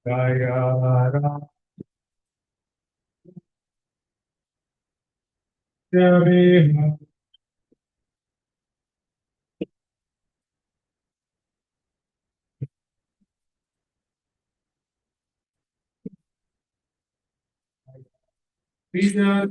Jaya Ram Jaya Vijaya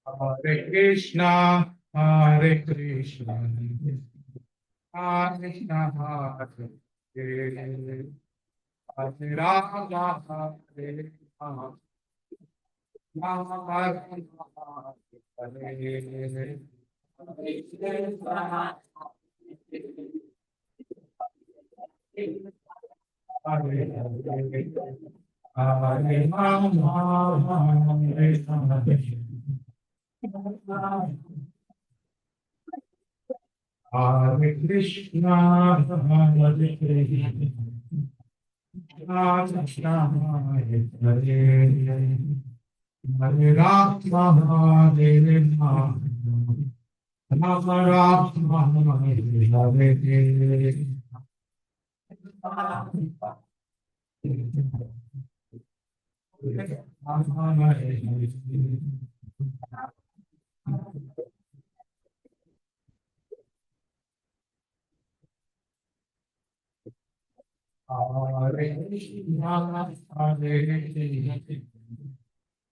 Hare Krishna, Hare Krishna, Hare Krishna, Hare Hare, Hare Rama, Hare Rama, Rama Rama, Hare Hare. Hare Hare Rama, Hare Rama, Hare Krishna, Hare Krishna, Krishna Krishna, Hare Hare, Hare Rama, Hare Rama,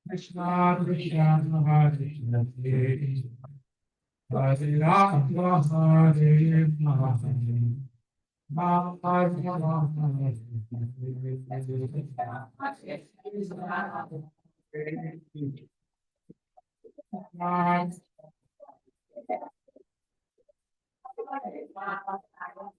Krishna Krishna Hare Krishna Hare Rama Hare Rama Rama Rama Hare Krishna Hare Krishna Hare Rama Hare Rama Rama Rama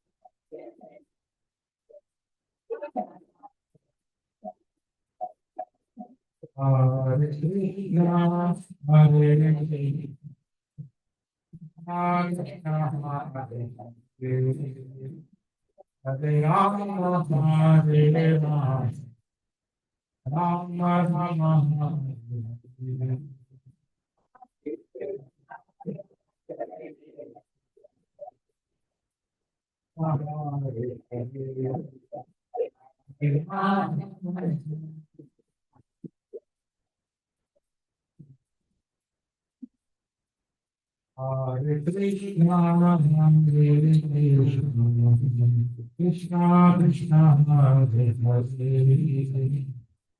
Hare Krishna, Hare Krishna, Krishna Krishna, Hare Hare,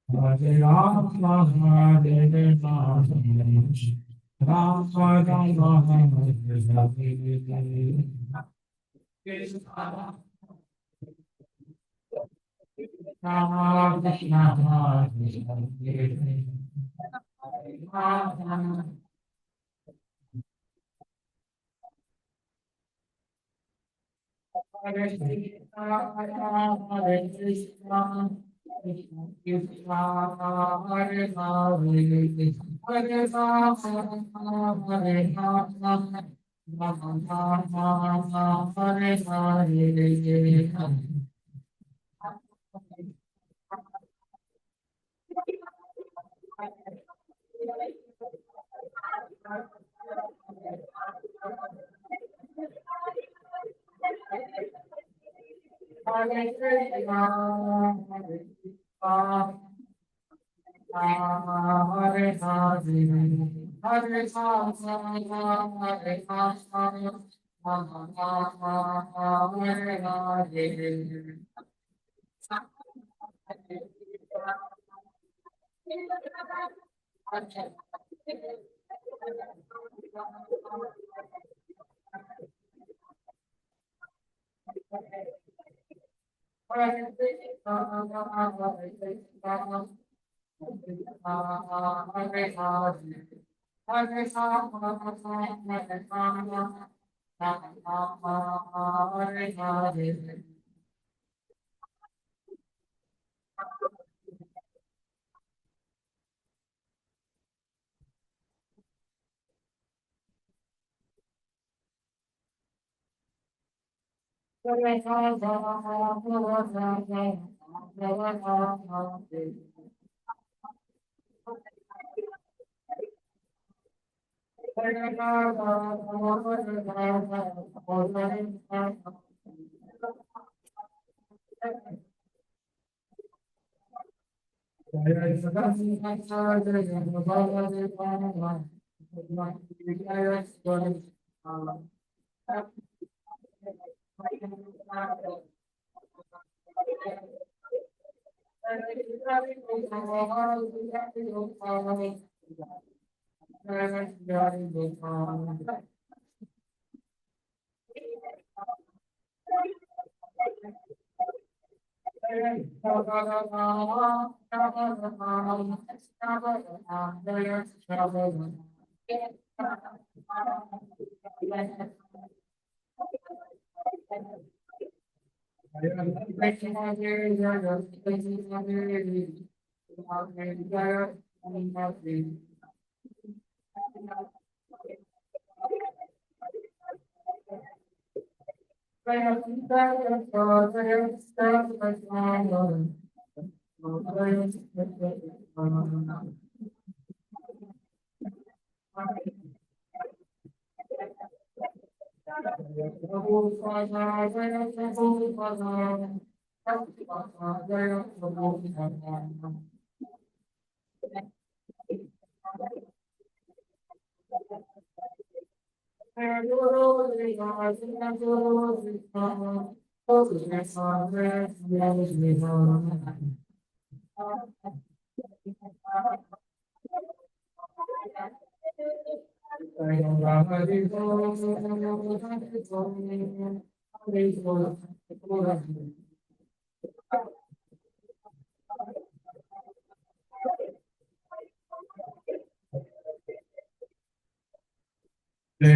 Hare Rama, Hare Rama, Rama Rama, Hare Hare. Krishna Krishna, Hare Hare. Hare Krishna, Hare Krishna, Krishna Krishna, Hare Hare, Hare Rama, Hare Rama, Rama Rama, Hare Hare. Hare Krishna, Hare Krishna, Hare Hare, Hare Rama, Hare Rama, Rama Rama, Hare Hare. Hare Krishna, Hare Krishna, Hare Hare, Hare Rama, Hare Rama, Hare Hare. Hare जय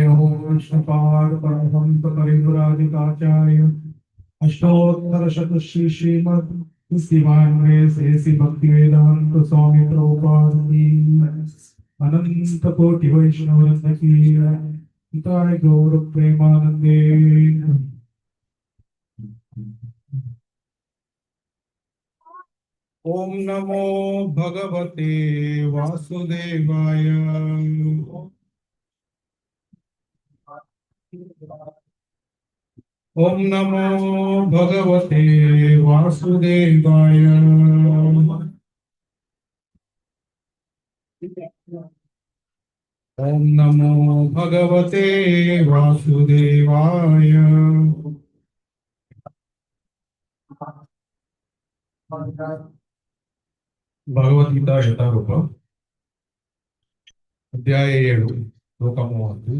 हो विष्णुपाद परमहंस परिव्राजकाचार्य अष्टोत्तर शत श्री श्रीमद दिवान grace AC भक्ति वेदांत स्वामी प्रभुपाद की अनंत कोटि वैष्णव वृंद की निताय गौर प्रेमानंदे। ओम नमो भगवते वासुदेवाय। ओम नमो भगवते वासुदेवाय। ओम नमो भगवते वासुदेवाय। ಭಗವದ್ಗೀತಾ ಶತರೂಪ ಅಧ್ಯಾಯ 7 ಶ್ಲೋಕ 30.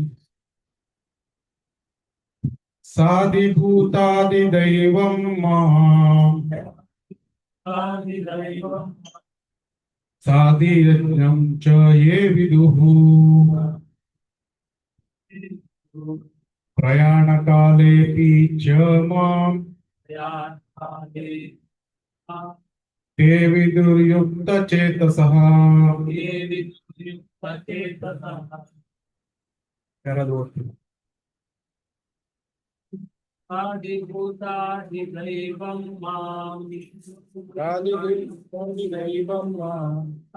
ಸಾಧಿಭೂತಾದಿ ದೈವಂ ಮಾಂ ಸಾಧಿಯಜ್ಞಂ ಚ ಯೇ ವಿದುಃ ಪ್ರಯಾಣಕಾಲೇಪಿ ಚ ಮಾಂ ते विदुर्युक्त चेतसः। आदिभूतादिदैवं मां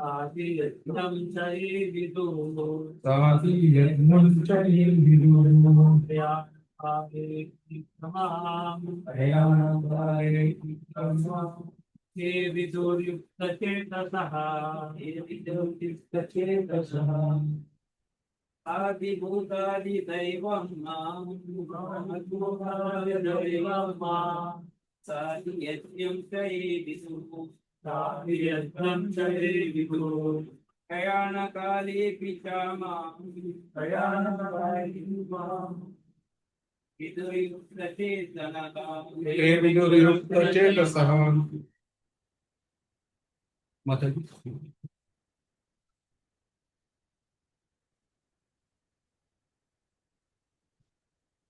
आदियज्ञं च ये विदुः साधियज्ञं च ये विदुः ये विदुर्युक्तचेतसः आदिभूतादिदैवं मां साधियज्ञं च ये विदुः प्रयाणकालेऽपि च मां ये विदुर्युक्त चेतसः। माताजी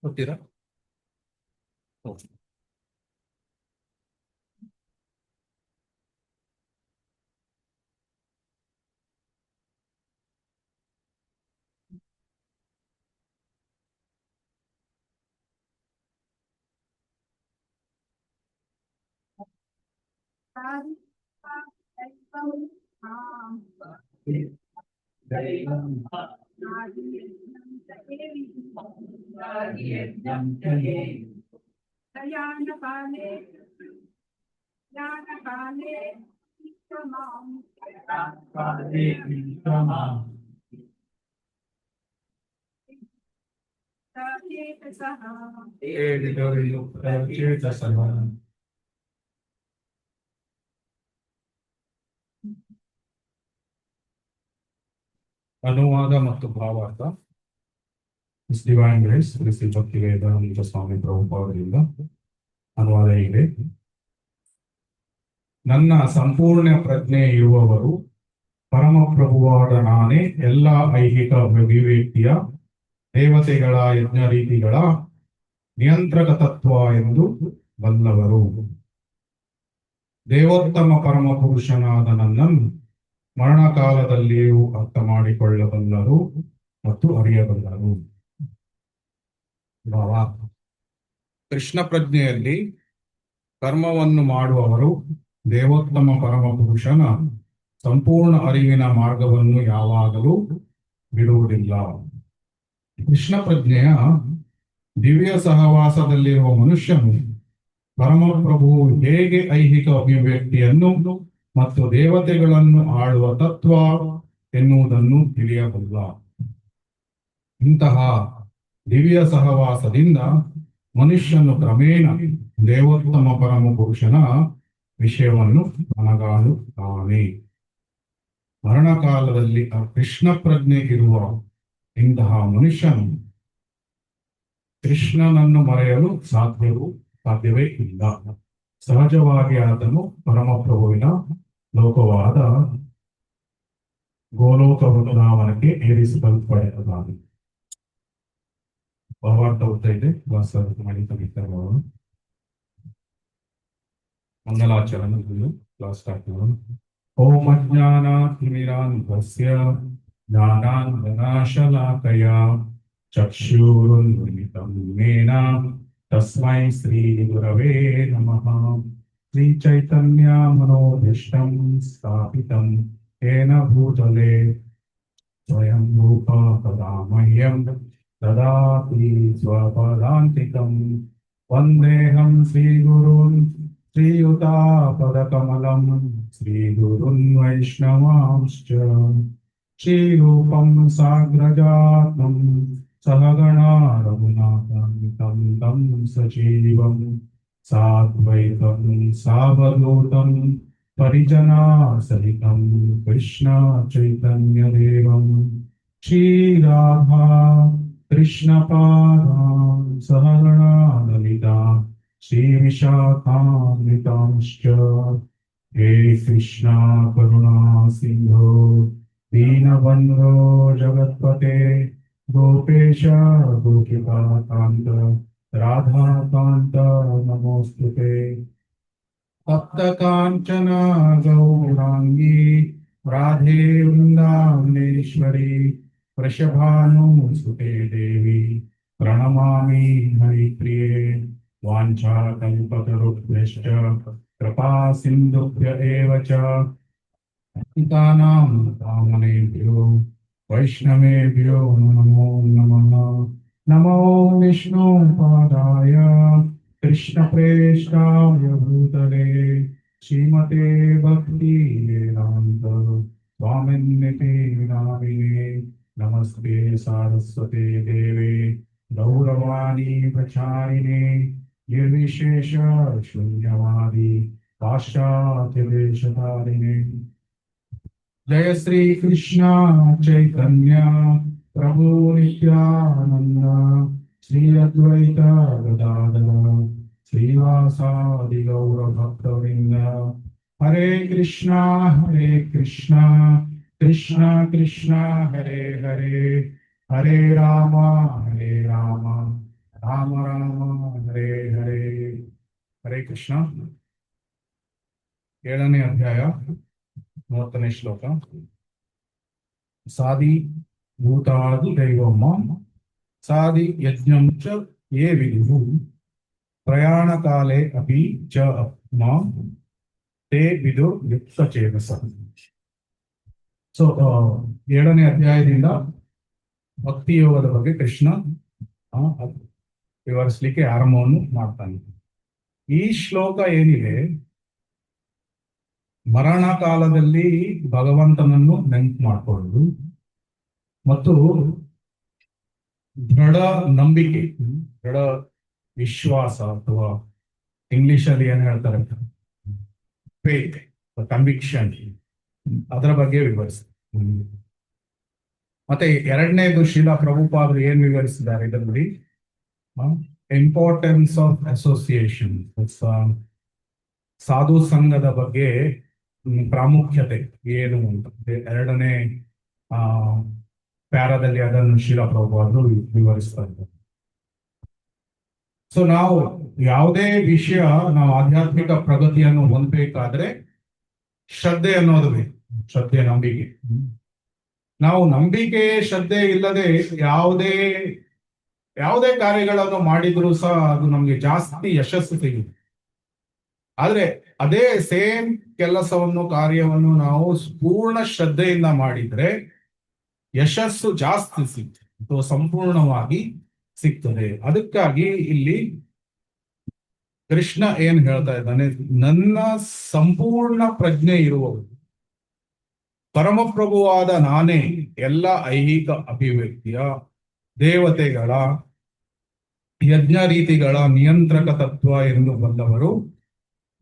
ಹೋಗ್ತೀರಾ? ಅನುವಾದ ಮತ್ತು ಭಾವಾರ್ಥ. His Divine Grace ಶ್ರೀ ಭಕ್ತಿ ವೇದಾಂತ ಸ್ವಾಮಿ ಪ್ರಭುಪಾದರಿಂದ ಅನುವಾದ ಇದೆ. ನನ್ನ ಸಂಪೂರ್ಣ ಪ್ರಜ್ಞೆ ಇರುವವರು ಪರಮಪ್ರಭುವಾದ ನಾನೇ ಎಲ್ಲ ಐಹಿಕ ಅಭಿವ್ಯಕ್ತಿಯ ದೇವತೆಗಳ ಯಜ್ಞ ರೀತಿಗಳ ನಿಯಂತ್ರಕ ತತ್ವ ಎಂದು ಬಲ್ಲವರು. ದೇವೋತ್ತಮ ಪರಮ ಪುರುಷನಾದ ನನ್ನನ್ನು ಮರಣಕಾಲದಲ್ಲಿಯೂ ಅರ್ಥ ಮಾಡಿಕೊಳ್ಳಬಲ್ಲರು ಮತ್ತು ಅರಿಯಬಲ್ಲರು. ಭಾವ: ಕೃಷ್ಣ ಪ್ರಜ್ಞೆಯಲ್ಲಿ ಕರ್ಮವನ್ನು ಮಾಡುವವರು ದೇವೋತ್ತಮ ಪರಮ ಪುರುಷನ ಸಂಪೂರ್ಣ ಅರಿವಿನ ಮಾರ್ಗವನ್ನು ಯಾವಾಗಲೂ ಬಿಡುವುದಿಲ್ಲ. ಕೃಷ್ಣ ಪ್ರಜ್ಞೆಯ ದಿವ್ಯ ಸಹವಾಸದಲ್ಲಿರುವ ಮನುಷ್ಯನು ಪರಮಪ್ರಭು ಹೇಗೆ ಐಹಿಕ ಅಭಿವ್ಯಕ್ತಿಯನ್ನು ಮತ್ತು ದೇವತೆಗಳನ್ನು ಆಳುವ ತತ್ವ ಎನ್ನುವುದನ್ನು ತಿಳಿಯಬಲ್ಲ. ಇಂತಹ ದಿವ್ಯ ಸಹವಾಸದಿಂದ ಮನುಷ್ಯನು ಕ್ರಮೇಣ ದೇವೋತ್ತಮ ಪರಮ ಪುರುಷನ ವಿಷಯವನ್ನು ಮನಗಾಣುತ್ತಾನೆ. ಮರಣಕಾಲದಲ್ಲಿ ಕೃಷ್ಣ ಪ್ರಜ್ಞೆ ಇರುವ ಇಂತಹ ಮನುಷ್ಯನು ಕೃಷ್ಣನನ್ನು ಮರೆಯಲು ಸಾಧ್ಯವೇ ಇಲ್ಲ. ಸಹಜವಾಗಿ ಆತನು ಪರಮಪ್ರಭುವಿನ ಲೋಕವಾದ ಗೋಲೋಕ ವೃಂದಾವನಕ್ಕೆ ಏರಿಸಲ್ಪಡುತ್ತಾನೆ. ಭಾವಾರ್ಥ ಓದ್ತಾ ಇದೆ, ಕ್ಲಾಸ್ ಮಾಡಿ ತೆಗಿತಾರೆ ಅವರು. ಮಂಗಲಾಚರಣ ಕ್ಲಾಸ್ ಸ್ಟಾರ್ಟ್ ಮಾಡೋಣ. ಓಂ ಅಜ್ಞಾನಾತಿಮಿರಾಂಧಸ್ಯ ಜ್ಞಾನಾಂಜನಶಲಾಕಯ ಚಕ್ಷುರುನ್ಮಿಲಿತಂ ಯೇನ ತಸ್ಮೈ ಶ್ರೀ ಗುರವೇ ನಮಃ. ಶ್ರೀ ಚೈತನ್ಯ ಮನೋಭೀಷ್ಟಂ ಸ್ಥಾಪಿತಂ येन भूतले स्वयं रूप तदा मह्यं ददाति स्वपदान्तिकं. वन्देऽहं श्रीगुरून् श्रीयुतापदकमलं श्रीगुरून् वैष्णवांश्च. श्रीरूपं साग्रजातं सहगणा रघुनाथान्वितं तं सजीवं साद्वैतं सावधूतं परिजना सहितं कृष्ण चैतन्य देवं श्रीराधा कृष्ण पादान् सहगणा ललिता श्रीविशाखान्वितांश्च. हे कृष्णा करुणा सिन्धो दीनबन्धो जगत्पते गोपेश गोपिकान्त राधाकान्त नमोस्तुते. तप्त कांचन गौरांगी राधे वृंदावनेश्वरी वृषभानुसुते देवी प्रणमामि हरिप्रिये. वाञ्छाकल्पतरुभ्यश्च कृपा सिन्धुभ्य एव च पतितानां पावनेभ्यो वैष्णवेभ्यो नमो नमः. नमो विष्णुपादाय कृष्ण प्रेष्ठाय भूतले श्रीमते भक्ति वेदांत स्वामिन्निति नामिने. नमस्ते सारस्वते देवे गौरवाणी प्रचारिणे निर्विशेष शून्यवादी पाश्चात्य देशधारिणे. जय श्री कृष्ण चैतन्य प्रभु नित्यानंद श्री अद्वैत गदाधर श्रीवासादि गौर भक्तवृंद. हरे कृष्णा कृष्णा कृष्णा हरे हरे हरे राम राम राम हरे हरे. हरे कृष्ण. 7ನೇ ಅಧ್ಯಾಯ 30ನೇ ಶ್ಲೋಕ. ಸಾದಿ ಭೂತಾದಿ ದೈವಮ್ಮ ಸಾದಿ ಯಜ್ಞಂ ಚ ಯೇ ವಿದುಹು ಪ್ರಯಾಣ ಕಾಲೇ ಅಪಿ ಚ ಮಾಂ ತೇ ವಿದುರ್ ಯುಕ್ತಚೇತಸಃ. ಸೊ 7ನೇ ಅಧ್ಯಾಯದಿಂದ ಭಕ್ತಿ ಯೋಗದ ಬಗ್ಗೆ ಕೃಷ್ಣ ವಿವರಿಸಲಿಕ್ಕೆ ಆರಂಭವನ್ನು ಮಾಡ್ತಾನೆ. ಈ ಶ್ಲೋಕ ಏನಿದೆ, ಮರಣ ಕಾಲದಲ್ಲಿ ಭಗವಂತನನ್ನು ನೆನಪು ಮಾಡಿಕೊಳ್ಳುವುದು ಮತ್ತು ದೃಢ ನಂಬಿಕೆ, ದೃಢ ವಿಶ್ವಾಸ ಅಥವಾ ಇಂಗ್ಲಿಷ್ ಅಲ್ಲಿ ಏನ್ ಹೇಳ್ತಾರೆ ಫೇತ್, ಕನ್ವಿಕ್ಷನ್, ಅದರ ಬಗ್ಗೆ ವಿವರಿಸ್ತಾರೆ. ಮತ್ತೆ 2ನೇದು ಶ್ರೀಲಾ ಪ್ರಭುಪಾದರು ಏನ್ ವಿವರಿಸಿದ್ದಾರೆ ಇದರಲ್ಲಿ, ಇಂಪಾರ್ಟೆನ್ಸ್ ಆಫ್ ಅಸೋಸಿಯೇಷನ್, ಸಾಧು ಸಂಘದ ಬಗ್ಗೆ ಪ್ರಾಮುಖ್ಯತೆ ಏನು ಅಂತ 2ನೇ ಪ್ಯಾರಾದಲ್ಲಿ ಅದನ್ನು ಶ್ರೀಲಾ ಪ್ರಭುಪಾದರು ವಿವರಿಸ್ತಾ ಇದ್ದಾರೆ. ಸೊ ನಾವು ಯಾವುದೇ ವಿಷಯ, ನಾವು ಆಧ್ಯಾತ್ಮಿಕ ಪ್ರಗತಿಯನ್ನು ಹೊಂದಬೇಕಾದ್ರೆ ಶ್ರದ್ಧೆ ಅನ್ನೋದು ಬೇಕು. ಶ್ರದ್ಧೆ, ನಂಬಿಕೆ. ನಾವು ನಂಬಿಕೆ ಶ್ರದ್ಧೆ ಇಲ್ಲದೆ ಯಾವುದೇ ಕಾರ್ಯಗಳನ್ನು ಮಾಡಿದ್ರು ಸಹ ಅದು ನಮ್ಗೆ ಜಾಸ್ತಿ ಯಶಸ್ಸು ಸಿಗುತ್ತೆ. ಆದ್ರೆ ಅದೇ ಸೇಮ್ ಕೆಲಸವನ್ನು, ಕಾರ್ಯವನ್ನು ನಾವು ಪೂರ್ಣ ಶ್ರದ್ಧೆಯಿಂದ ಮಾಡಿದ್ರೆ ಯಶಸ್ಸು ಜಾಸ್ತಿ ಸಿಗುತ್ತೆ. ಸಂಪೂರ್ಣವಾಗಿ ಸಿಗ್ತದೆ. ಅದಕ್ಕಾಗಿ ಇಲ್ಲಿ ಕೃಷ್ಣ ಏನ್ ಹೇಳ್ತಾ ಇದ್ದಾನೆ, ನನ್ನ ಸಂಪೂರ್ಣ ಪ್ರಜ್ಞೆ ಇರುವವರು, ಪರಮಪ್ರಭುವಾದ ನಾನೇ ಎಲ್ಲ ಐಹಿಕ ಅಭಿವ್ಯಕ್ತಿಯ ದೇವತೆಗಳ ಯಜ್ಞ ರೀತಿಗಳ ನಿಯಂತ್ರಕ ತತ್ವ ಎಂದು ಬಂದವರು,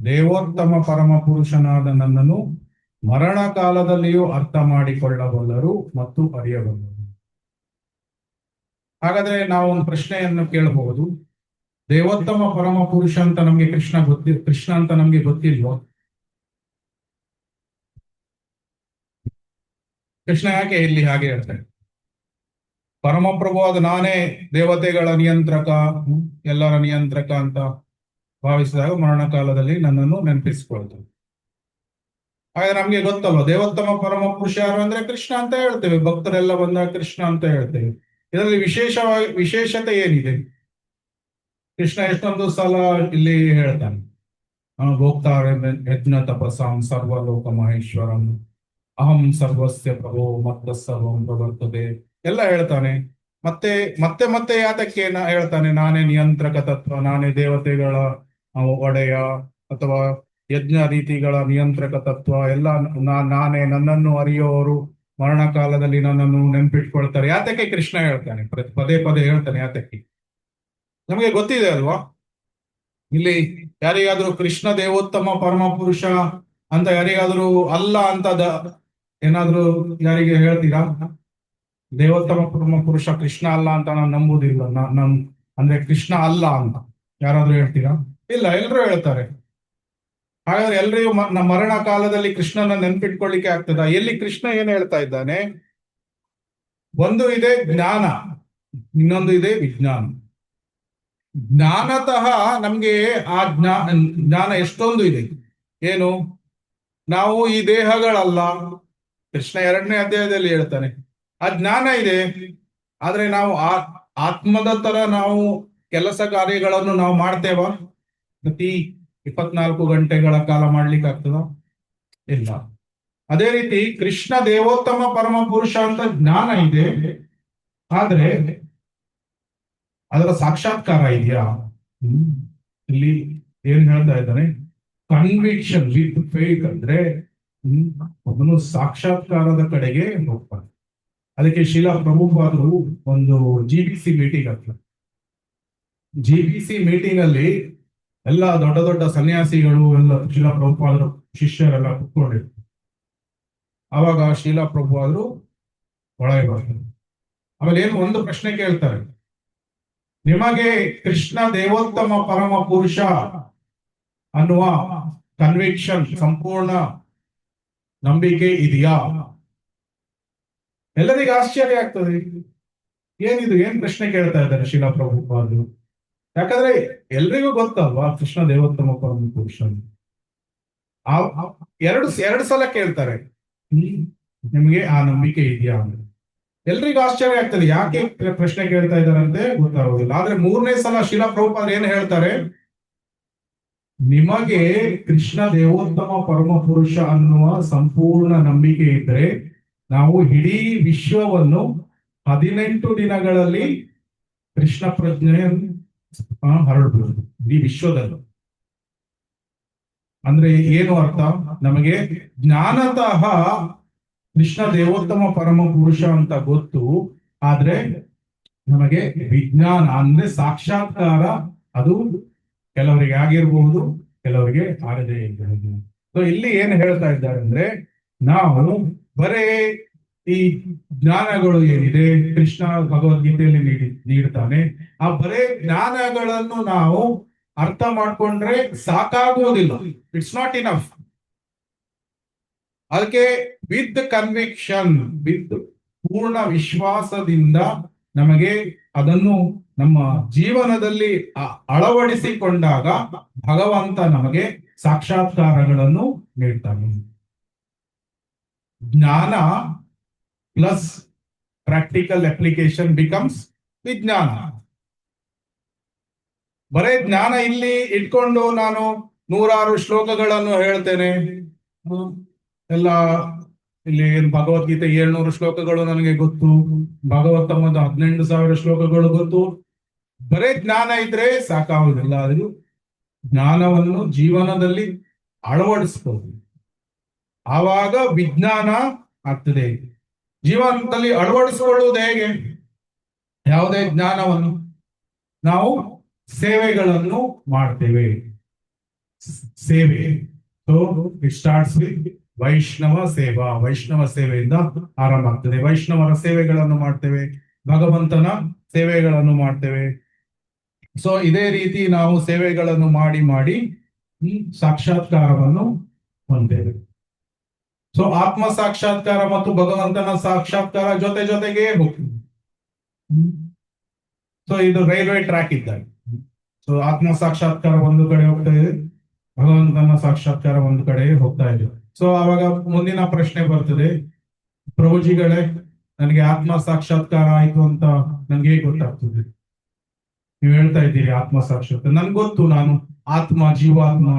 ದೇವೋತ್ತಮ ಪರಮ ಪುರುಷನಾದ ನನ್ನನ್ನು ಮರಣ ಕಾಲದಲ್ಲಿಯೂ ಅರ್ಥ ಮಾಡಿಕೊಳ್ಳಬಲ್ಲರು ಮತ್ತು ಅರಿಯಬಲ್ಲರು. ಹಾಗಾದ್ರೆ ನಾವು ಒಂದು ಪ್ರಶ್ನೆಯನ್ನು ಕೇಳಬಹುದು, ದೇವೋತ್ತಮ ಪರಮ ಪುರುಷ ಅಂತ ನಮ್ಗೆ ಕೃಷ್ಣ ಅಂತ ನಮ್ಗೆ ಗೊತ್ತಿಲ್ವೋ? ಕೃಷ್ಣ ಯಾಕೆ ಇಲ್ಲಿ ಹಾಗೆ ಹೇಳ್ತಾರೆ? ಪರಮಪ್ರಭುವಾದ ನಾನೇ ದೇವತೆಗಳ ನಿಯಂತ್ರಕ, ಎಲ್ಲರ ನಿಯಂತ್ರಕ ಅಂತ ಭಾವಿಸಿದಾಗ ಮರಣಕಾಲದಲ್ಲಿ ನನ್ನನ್ನು ನೆನಪಿಸಿಕೊಳ್ತೇವೆ. ಹಾಗೆ ನಮ್ಗೆ ಗೊತ್ತಲ್ವ, ದೇವೋತ್ತಮ ಪರಮ ಪುರುಷ ಯಾರು ಅಂದ್ರೆ ಕೃಷ್ಣ ಅಂತ ಹೇಳ್ತೇವೆ. ಭಕ್ತರೆಲ್ಲ ಬಂದಾಗ ಕೃಷ್ಣ ಅಂತ ಹೇಳ್ತೇವೆ. ಇದರಲ್ಲಿ ವಿಶೇಷತೆ ಏನಿದೆ? ಕೃಷ್ಣ ಎಷ್ಟೊಂದು ಸಲ ಇಲ್ಲಿ ಹೇಳ್ತಾನೆ, ಭೋಕ್ತಾರೆ ಯಜ್ಞ ತಪಸಾಂ ಸರ್ವಲೋಕ ಮಹೇಶ್ವರಂ ಅಹಂ ಸರ್ವಸ್ಯ ಪ್ರಭೋ ಮತ್ತ ಸರ್ವಂ ಪ್ರವರ್ತದೆ ಎಲ್ಲ ಹೇಳ್ತಾನೆ. ಮತ್ತೆ ಮತ್ತೆ ಮತ್ತೆ ಯಾತಕ್ಕೆ ಹೇಳ್ತಾನೆ, ನಾನೇ ನಿಯಂತ್ರಕ ತತ್ವ, ನಾನೇ ದೇವತೆಗಳ ಒಡೆಯ ಅಥವಾ ಯಜ್ಞ ರೀತಿಗಳ ನಿಯಂತ್ರಕ ತತ್ವ ಎಲ್ಲ ನಾನೇ, ನನ್ನನ್ನು ಅರಿಯೋರು ಮರಣ ಕಾಲದಲ್ಲಿ ನನ್ನನ್ನು ನೆನ್ಪಿಟ್ಕೊಳ್ತಾರೆ. ಯಾತಕ್ಕೆ ಕೃಷ್ಣ ಹೇಳ್ತಾನೆ, ಪದೇ ಪದೇ ಹೇಳ್ತಾನೆ ಯಾತಕ್ಕೆ? ನಮಗೆ ಗೊತ್ತಿದೆ ಅಲ್ವಾ? ಇಲ್ಲಿ ಯಾರಿಗಾದ್ರೂ ಕೃಷ್ಣ ದೇವೋತ್ತಮ ಪರಮ ಪುರುಷ ಅಂತ ಯಾರಿಗಾದ್ರೂ ಅಲ್ಲ ಅಂತ ಏನಾದ್ರೂ ಯಾರಿಗೆ ಹೇಳ್ತೀರಾ? ದೇವೋತ್ತಮ ಪರಮ ಪುರುಷ ಕೃಷ್ಣ ಅಲ್ಲ ಅಂತ ನಾನು ನಂಬುದಿಲ್ಲ, ಅಂದ್ರೆ ಕೃಷ್ಣ ಅಲ್ಲ ಅಂತ ಯಾರಾದ್ರೂ ಹೇಳ್ತೀರಾ? ಇಲ್ಲ, ಎಲ್ರೂ ಹೇಳ್ತಾರೆ. ಹಾಗಾದ್ರೆ ಎಲ್ರಿಗೂ ಮರಣ ಕಾಲದಲ್ಲಿ ಕೃಷ್ಣನ ನೆನ್ಪಿಟ್ಕೊಳ್ಳಿಕ್ಕೆ ಆಗ್ತದ? ಎಲ್ಲಿ ಕೃಷ್ಣ ಏನ್ ಹೇಳ್ತಾ ಇದ್ದಾನೆ, ಒಂದು ಇದೆ ಜ್ಞಾನ, ಇನ್ನೊಂದು ಇದೆ ವಿಜ್ಞಾನ. ಜ್ಞಾನತಃ ನಮ್ಗೆ ಆ ಜ್ಞಾನ ಎಷ್ಟೊಂದು ಇದೆ. ಏನು? ನಾವು ಈ ದೇಹಗಳಲ್ಲ, ಕೃಷ್ಣ 2ನೇ ಅಧ್ಯಾಯದಲ್ಲಿ ಹೇಳ್ತಾನೆ. ಆ ಜ್ಞಾನ ಇದೆ, ಆದ್ರೆ ನಾವು ಆತ್ಮದ ತರ ನಾವು ಕೆಲಸ ಕಾರ್ಯಗಳನ್ನು ನಾವು ಮಾಡ್ತೇವ? ಪ್ರತಿ 24 ಗಂಟೆಗಳ ಕಾಲ ಮಾಡ್ಲಿಕ್ಕೆ ಆಗ್ತದ? ಇಲ್ಲ. ಅದೇ ರೀತಿ ಕೃಷ್ಣ ದೇವೋತ್ತಮ ಪರಮ ಪುರುಷ ಅಂತ ಜ್ಞಾನ ಇದೆ, ಆದ್ರೆ ಅದರ ಸಾಕ್ಷಾತ್ಕಾರ ಇದೆಯಾ? ಇಲ್ಲಿ ಏನ್ ಹೇಳ್ತಾ ಇದ್ದಾನೆ, ಕನ್ವಿಕ್ಷನ್ ವಿತ್ ಫೇತ್ ಅಂದ್ರೆ ಅವನು ಸಾಕ್ಷಾತ್ಕಾರದ ಕಡೆಗೆ ಹೋಗ್ತಾನೆ. ಅದಕ್ಕೆ ಶಿಲಾ ಪ್ರಭುಪಾದರು ಒಂದು GBC ಮೀಟಿಂಗ್ ಆಗ್ತದೆ. GBC ಮೀಟಿಂಗ್ ಅಲ್ಲಿ ಎಲ್ಲ ದೊಡ್ಡ ದೊಡ್ಡ ಸನ್ಯಾಸಿಗಳು ಎಲ್ಲ ಶಿಲಾ ಪ್ರಭುಪಾದರು ಶಿಷ್ಯರೆಲ್ಲ ಕುತ್ಕೊಂಡಿರ್ತಾರೆ. ಅವಾಗ ಶಿಲಾ ಪ್ರಭುಪಾದರು ಒಳಗೆ ಬರ್ತಾರೆ. ಆಮೇಲೆ ಏನು ಒಂದು ಪ್ರಶ್ನೆ ಕೇಳ್ತಾರೆ, ನಿಮಗೆ ಕೃಷ್ಣ ದೇವೋತ್ತಮ ಪರಮ ಪುರುಷ ಅನ್ನುವ ಕನ್ವಿಕ್ಷನ್, ಸಂಪೂರ್ಣ ನಂಬಿಕೆ ಇದೆಯಾ? ಎಲ್ಲರಿಗೂ ಆಶ್ಚರ್ಯ ಆಗ್ತದೆ, ಏನಿದು, ಏನ್ ಪ್ರಶ್ನೆ ಕೇಳ್ತಾ ಇದ್ದಾರೆ ಶಿಲಾ ಪ್ರಭುಪಾದರು? ಯಾಕಂದ್ರೆ ಎಲ್ರಿಗೂ ಗೊತ್ತಲ್ವಾ ಕೃಷ್ಣ ದೇವೋತ್ತಮ ಪರಮ ಪುರುಷ. ಎರಡು ಸಲ ಕೇಳ್ತಾರೆ, ನಿಮ್ಗೆ ಆ ನಂಬಿಕೆ ಇದೆಯಾ ಅಂದ್ರೆ. ಎಲ್ರಿಗೂ ಆಶ್ಚರ್ಯ ಆಗ್ತದೆ, ಯಾಕೆ ಪ್ರಶ್ನೆ ಕೇಳ್ತಾ ಇದ್ದಾರಂತೆ ಗೊತ್ತಾಗೋದಿಲ್ಲ. ಆದ್ರೆ 3ನೇ ಸಲ ಶಿಲಾ ಪ್ರಭುಪಾದರು ಏನ್ ಹೇಳ್ತಾರೆ, ನಿಮಗೆ ಕೃಷ್ಣ ದೇವೋತ್ತಮ ಪರಮ ಪುರುಷ ಅನ್ನುವ ಸಂಪೂರ್ಣ ನಂಬಿಕೆ ಇದ್ರೆ ನಾವು ಇಡೀ ವಿಶ್ವವನ್ನು 18 ದಿನಗಳಲ್ಲಿ ಕೃಷ್ಣ ಪ್ರಜ್ಞೆ ಹರಡಬಹುದು ಇಡೀ ವಿಶ್ವದಲ್ಲಿ. ಅಂದ್ರೆ ಏನು ಅರ್ಥ? ನಮಗೆ ಜ್ಞಾನತಃ ಕೃಷ್ಣ ದೇವೋತ್ತಮ ಪರಮ ಪುರುಷ ಅಂತ ಗೊತ್ತು, ಆದ್ರೆ ನಮಗೆ ವಿಜ್ಞಾನ ಅಂದ್ರೆ ಸಾಕ್ಷಾತ್ಕಾರ ಅದು ಕೆಲವರಿಗೆ ಆಗಿರಬಹುದು, ಕೆಲವರಿಗೆ ಆಗದೇ ಇರಬಹುದು. ಸೊ ಇಲ್ಲಿ ಏನ್ ಹೇಳ್ತಾ ಇದ್ದಾರೆ ಅಂದ್ರೆ, ನಾವು ಬರೇ ಈ ಜ್ಞಾನಗಳು ಏನಿದೆ ಕೃಷ್ಣ ಭಗವದ್ಗೀತೆಯಲ್ಲಿ ನೀಡ್ತಾನೆ, ಆ ಬರೇ ಜ್ಞಾನಗಳನ್ನು ನಾವು ಅರ್ಥ ಮಾಡ್ಕೊಂಡ್ರೆ ಸಾಕಾಗುವುದಿಲ್ಲ. It's not enough. ಅದಕ್ಕೆ ವಿತ್ ಕನ್ವಿಕ್ಷನ್, ವಿತ್ ಪೂರ್ಣ ವಿಶ್ವಾಸದಿಂದ ನಮಗೆ ಅದನ್ನು ನಮ್ಮ ಜೀವನದಲ್ಲಿ ಅಳವಡಿಸಿಕೊಂಡಾಗ ಭಗವಂತ ನಮಗೆ ಸಾಕ್ಷಾತ್ಕಾರಗಳನ್ನು ನೀಡ್ತಾನೆ. ಜ್ಞಾನ ಪ್ಲಸ್ ಪ್ರಾಕ್ಟಿಕಲ್ ಅಪ್ಲಿಕೇಶನ್ ಬಿಕಮ್ಸ್ ವಿಜ್ಞಾನ. ಬರೇ ಜ್ಞಾನ ಇಲ್ಲಿ ಇಟ್ಕೊಂಡು ನಾನು 100 ಶ್ಲೋಕಗಳನ್ನು ಹೇಳ್ತೇನೆ, ಎಲ್ಲ ಇಲ್ಲಿ ಭಗವದ್ಗೀತೆ 700 ಶ್ಲೋಕಗಳು ನನಗೆ ಗೊತ್ತು, ಭಾಗವತಮದ 18,000 ಶ್ಲೋಕಗಳು ಗೊತ್ತು, ಬರೇ ಜ್ಞಾನ ಇದ್ರೆ ಸಾಕಾಗುದಿಲ್ಲ, ಅದು ಜ್ಞಾನವನ್ನು ಜೀವನದಲ್ಲಿ ಅಳವಡಿಸ್ಬೋದು, ಆವಾಗ ವಿಜ್ಞಾನ ಆಗ್ತದೆ. ಜೀವನದಲ್ಲಿ ಅಳವಡಿಸಿಕೊಳ್ಳುವುದು ಹೇಗೆ? ಯಾವುದೇ ಜ್ಞಾನವನ್ನು ನಾವು ಸೇವೆಗಳನ್ನು ಮಾಡ್ತೇವೆ. ಸೇವೆ, ಸೊ ಇಟ್ ಸ್ಟಾರ್ಟ್ಸ್ ವಿತ್ ವೈಷ್ಣವ ಸೇವಾ. ವೈಷ್ಣವ ಸೇವೆಯಿಂದ ಆರಂಭ ಆಗ್ತದೆ. ವೈಷ್ಣವರ ಸೇವೆಗಳನ್ನು ಮಾಡ್ತೇವೆ, ಭಗವಂತನ ಸೇವೆಗಳನ್ನು ಮಾಡ್ತೇವೆ. ಸೊ ಇದೇ ರೀತಿ ನಾವು ಸೇವೆಗಳನ್ನು ಮಾಡಿ ಮಾಡಿ ಸಾಕ್ಷಾತ್ಕಾರವನ್ನು ಹೊಂದೇವೆ. ಸೊ ಆತ್ಮ ಸಾಕ್ಷಾತ್ಕಾರ ಮತ್ತು ಭಗವಂತನ ಸಾಕ್ಷಾತ್ಕಾರ ಜೊತೆ ಜೊತೆಗೆ ಹೋಗ್ತದೆ. ಸೊ ಇದು ರೈಲ್ವೆ ಟ್ರ್ಯಾಕ್ ಇದ್ದಾಗ. ಸೊ ಆತ್ಮ ಸಾಕ್ಷಾತ್ಕಾರ ಒಂದು ಕಡೆ ಹೋಗ್ತಾ ಇದೆ, ಭಗವಂತನ ಸಾಕ್ಷಾತ್ಕಾರ ಒಂದು ಕಡೆ ಹೋಗ್ತಾ ಇದೆ. ಸೊ ಆವಾಗ ಮುಂದಿನ ಪ್ರಶ್ನೆ ಬರ್ತದೆ, ಪ್ರಭುಜಿಗಳೇ ನನಗೆ ಆತ್ಮ ಸಾಕ್ಷಾತ್ಕಾರ ಆಯ್ತು ಅಂತ ನನ್ಗೆ ಹೇಗೆ ಗೊತ್ತಾಗ್ತದೆ? ನೀವು ಹೇಳ್ತಾ ಇದ್ದೀರಿ ಆತ್ಮ ಸಾಕ್ಷಾತ್ಕಾರ, ನನ್ಗೆ ಗೊತ್ತು ನಾನು ಆತ್ಮ, ಜೀವಾತ್ಮ,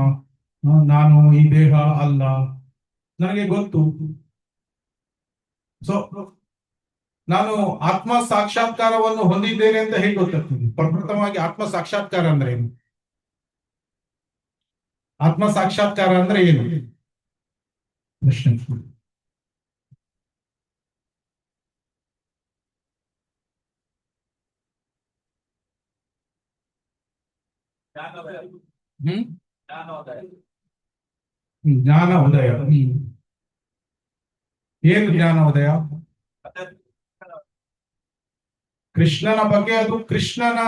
ನಾನು ಈ ದೇಹ ಅಲ್ಲ, ನನಗೆ ಗೊತ್ತು. ಸೊ ನಾನು ಆತ್ಮ ಸಾಕ್ಷಾತ್ಕಾರವನ್ನು ಹೊಂದಿದ್ದೇನೆ ಅಂತ ಹೇಗೆ ಗೊತ್ತಾಗ್ತದೆ? ಪ್ರಪ್ರಥಮವಾಗಿ ಆತ್ಮ ಸಾಕ್ಷಾತ್ಕಾರ ಅಂದ್ರೆ ಏನು? ಆತ್ಮ ಸಾಕ್ಷಾತ್ಕಾರ ಅಂದ್ರೆ ಏನು? ಪ್ರಶ್ನೆ. ಹ್ಮ್ ಜ್ಞಾನ ಉದಯ. ಏನು ಜ್ಞಾನ ಉದಯ? ಕೃಷ್ಣನ ಬಗ್ಗೆ, ಅದು ಕೃಷ್ಣನ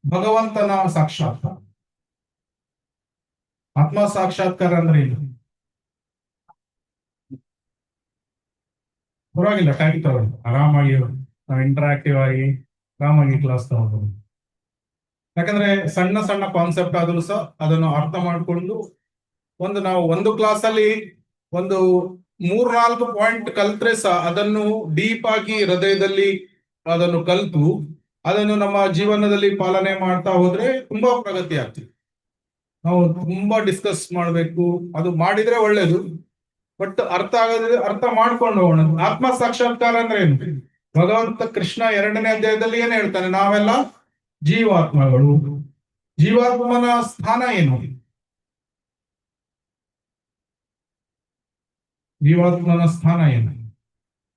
ಭಗವಂತನ ಸಾಕ್ಷಾತ್ಕಾರ. ಆತ್ಮ ಸಾಕ್ಷಾತ್ಕಾರ ಅಂದ್ರೆ ಏನು? ಪರವಾಗಿಲ್ಲ, ಟೈಮ್ ತಗೊಳ್ಳಿ, ಆರಾಮಾಗಿ ಇಂಟರಾಕ್ಟಿವ್ ಆಗಿ ಆರಾಮಾಗಿ ಕ್ಲಾಸ್ ತಗೋಬಹುದು. ಯಾಕಂದ್ರೆ ಸಣ್ಣ ಸಣ್ಣ ಕಾನ್ಸೆಪ್ಟ್ ಆದ್ರೂ ಸಹ ಅದನ್ನು ಅರ್ಥ ಮಾಡಿಕೊಂಡು ನಾವು ಒಂದು ಕ್ಲಾಸ್ ಅಲ್ಲಿ ಒಂದು 3-4 ಪಾಯಿಂಟ್ ಕಲ್ತ್ರೆ ಸಹ ಅದನ್ನು ಡೀಪ್ ಆಗಿ ಹೃದಯದಲ್ಲಿ ಅದನ್ನು ಕಲ್ತು ಅದನ್ನು ನಮ್ಮ ಜೀವನದಲ್ಲಿ ಪಾಲನೆ ಮಾಡ್ತಾ ಹೋದ್ರೆ ತುಂಬಾ ಪ್ರಗತಿ ಆಗ್ತದೆ. ನಾವು ತುಂಬಾ ಡಿಸ್ಕಸ್ ಮಾಡ್ಬೇಕು, ಅದು ಮಾಡಿದ್ರೆ ಒಳ್ಳೇದು, ಬಟ್ ಅರ್ಥ ಆಗದ್ರೆ ಅರ್ಥ ಮಾಡ್ಕೊಂಡು ಹೋಗೋಣ. ಆತ್ಮ ಸಾಕ್ಷಾತ್ಕಾರ ಅಂದ್ರೆ ಏನು? ಭಗವಂತ ಕೃಷ್ಣ 2ನೇ ಅಧ್ಯಾಯದಲ್ಲಿ ಏನ್ ಹೇಳ್ತಾನೆ? ನಾವೆಲ್ಲ ಜೀವಾತ್ಮಗಳು. ಜೀವಾತ್ಮನ ಸ್ಥಾನ ಏನು? ಜೀವಾತ್ಮನ ಸ್ಥಾನ ಏನು?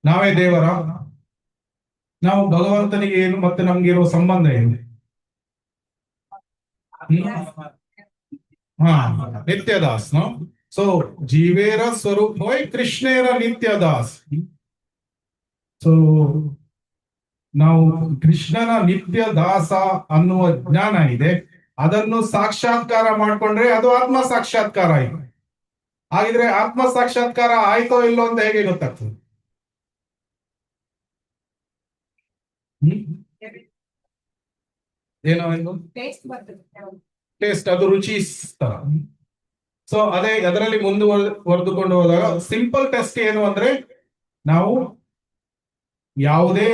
ನಾವೇ ದೇವರ? ನಾವು ಭಗವಂತನಿಗೆ ಏನು ಮತ್ತೆ ನಮ್ಗೆ ಇರುವ ಸಂಬಂಧ ಏನು? ಹಾ, ನಿತ್ಯದಾಸ್. ಸೊ ಜೀವೇರ ಸ್ವರೂಪ ಕೃಷ್ಣೇರ ನಿತ್ಯದಾಸ್. ಸೊ ನಾವು ಕೃಷ್ಣನ ನಿತ್ಯ ದಾಸ ಅನ್ನುವ ಜ್ಞಾನ ಇದೆ, ಅದನ್ನು ಸಾಕ್ಷಾತ್ಕಾರ ಮಾಡ್ಕೊಂಡ್ರೆ ಅದು ಆತ್ಮ ಸಾಕ್ಷಾತ್ಕಾರ ಆಯ್ತು. ಹಾಗಿದ್ರೆ ಆತ್ಮ ಸಾಕ್ಷಾತ್ಕಾರ ಆಯ್ತೋ ಇಲ್ಲೋ ಅಂತ ಹೇಗೆ ಗೊತ್ತಾಗ್ತದೆ? ಏನೋ ಒಂದು ಟೇಸ್ಟ್, ಅದು ರುಚಿ ತರ. ಸೊ ಅದೇ ಅದರಲ್ಲಿ ಮುಂದುವರೆದುಕೊಂಡು ಹೋದಾಗ ಸಿಂಪಲ್ ಟೆಸ್ಟ್ ಏನು ಅಂದ್ರೆ, ನಾವು ಯಾವುದೇ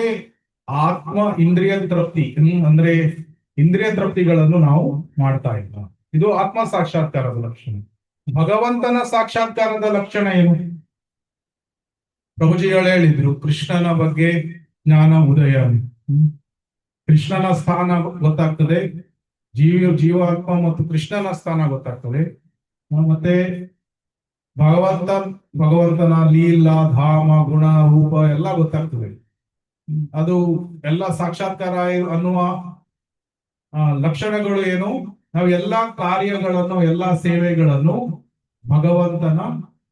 ಆತ್ಮ ಇಂದ್ರಿಯ ತೃಪ್ತಿ ಅಂದ್ರೆ ಇಂದ್ರಿಯ ತೃಪ್ತಿಗಳನ್ನು ನಾವು ಮಾಡ್ತಾ ಇಲ್ಲ. ಇದು ಆತ್ಮ ಸಾಕ್ಷಾತ್ಕಾರದ ಲಕ್ಷಣ. ಭಗವಂತನ ಸಾಕ್ಷಾತ್ಕಾರದ ಲಕ್ಷಣ ಏನು? ಪ್ರಭುಜಿಗಳು ಹೇಳಿದ್ರು ಕೃಷ್ಣನ ಬಗ್ಗೆ ಜ್ಞಾನ ಉದಯ. ಕೃಷ್ಣನ ಸ್ಥಾನ ಗೊತ್ತಾಗ್ತದೆ, ಜೀವಾತ್ಮ ಮತ್ತು ಕೃಷ್ಣನ ಸ್ಥಾನ ಗೊತ್ತಾಗ್ತದೆ. ಮತ್ತೆ ಭಗವಂತನ ಲೀಲಾ, ಧಾಮ, ಗುಣ, ರೂಪ ಎಲ್ಲ ಗೊತ್ತಾಗ್ತದೆ. ಅದು ಎಲ್ಲ ಸಾಕ್ಷಾತ್ಕಾರ ಅನ್ನುವ ಲಕ್ಷಣಗಳು ಏನು? ನಾವು ಎಲ್ಲಾ ಕಾರ್ಯಗಳನ್ನು, ಎಲ್ಲಾ ಸೇವೆಗಳನ್ನು ಭಗವಂತನ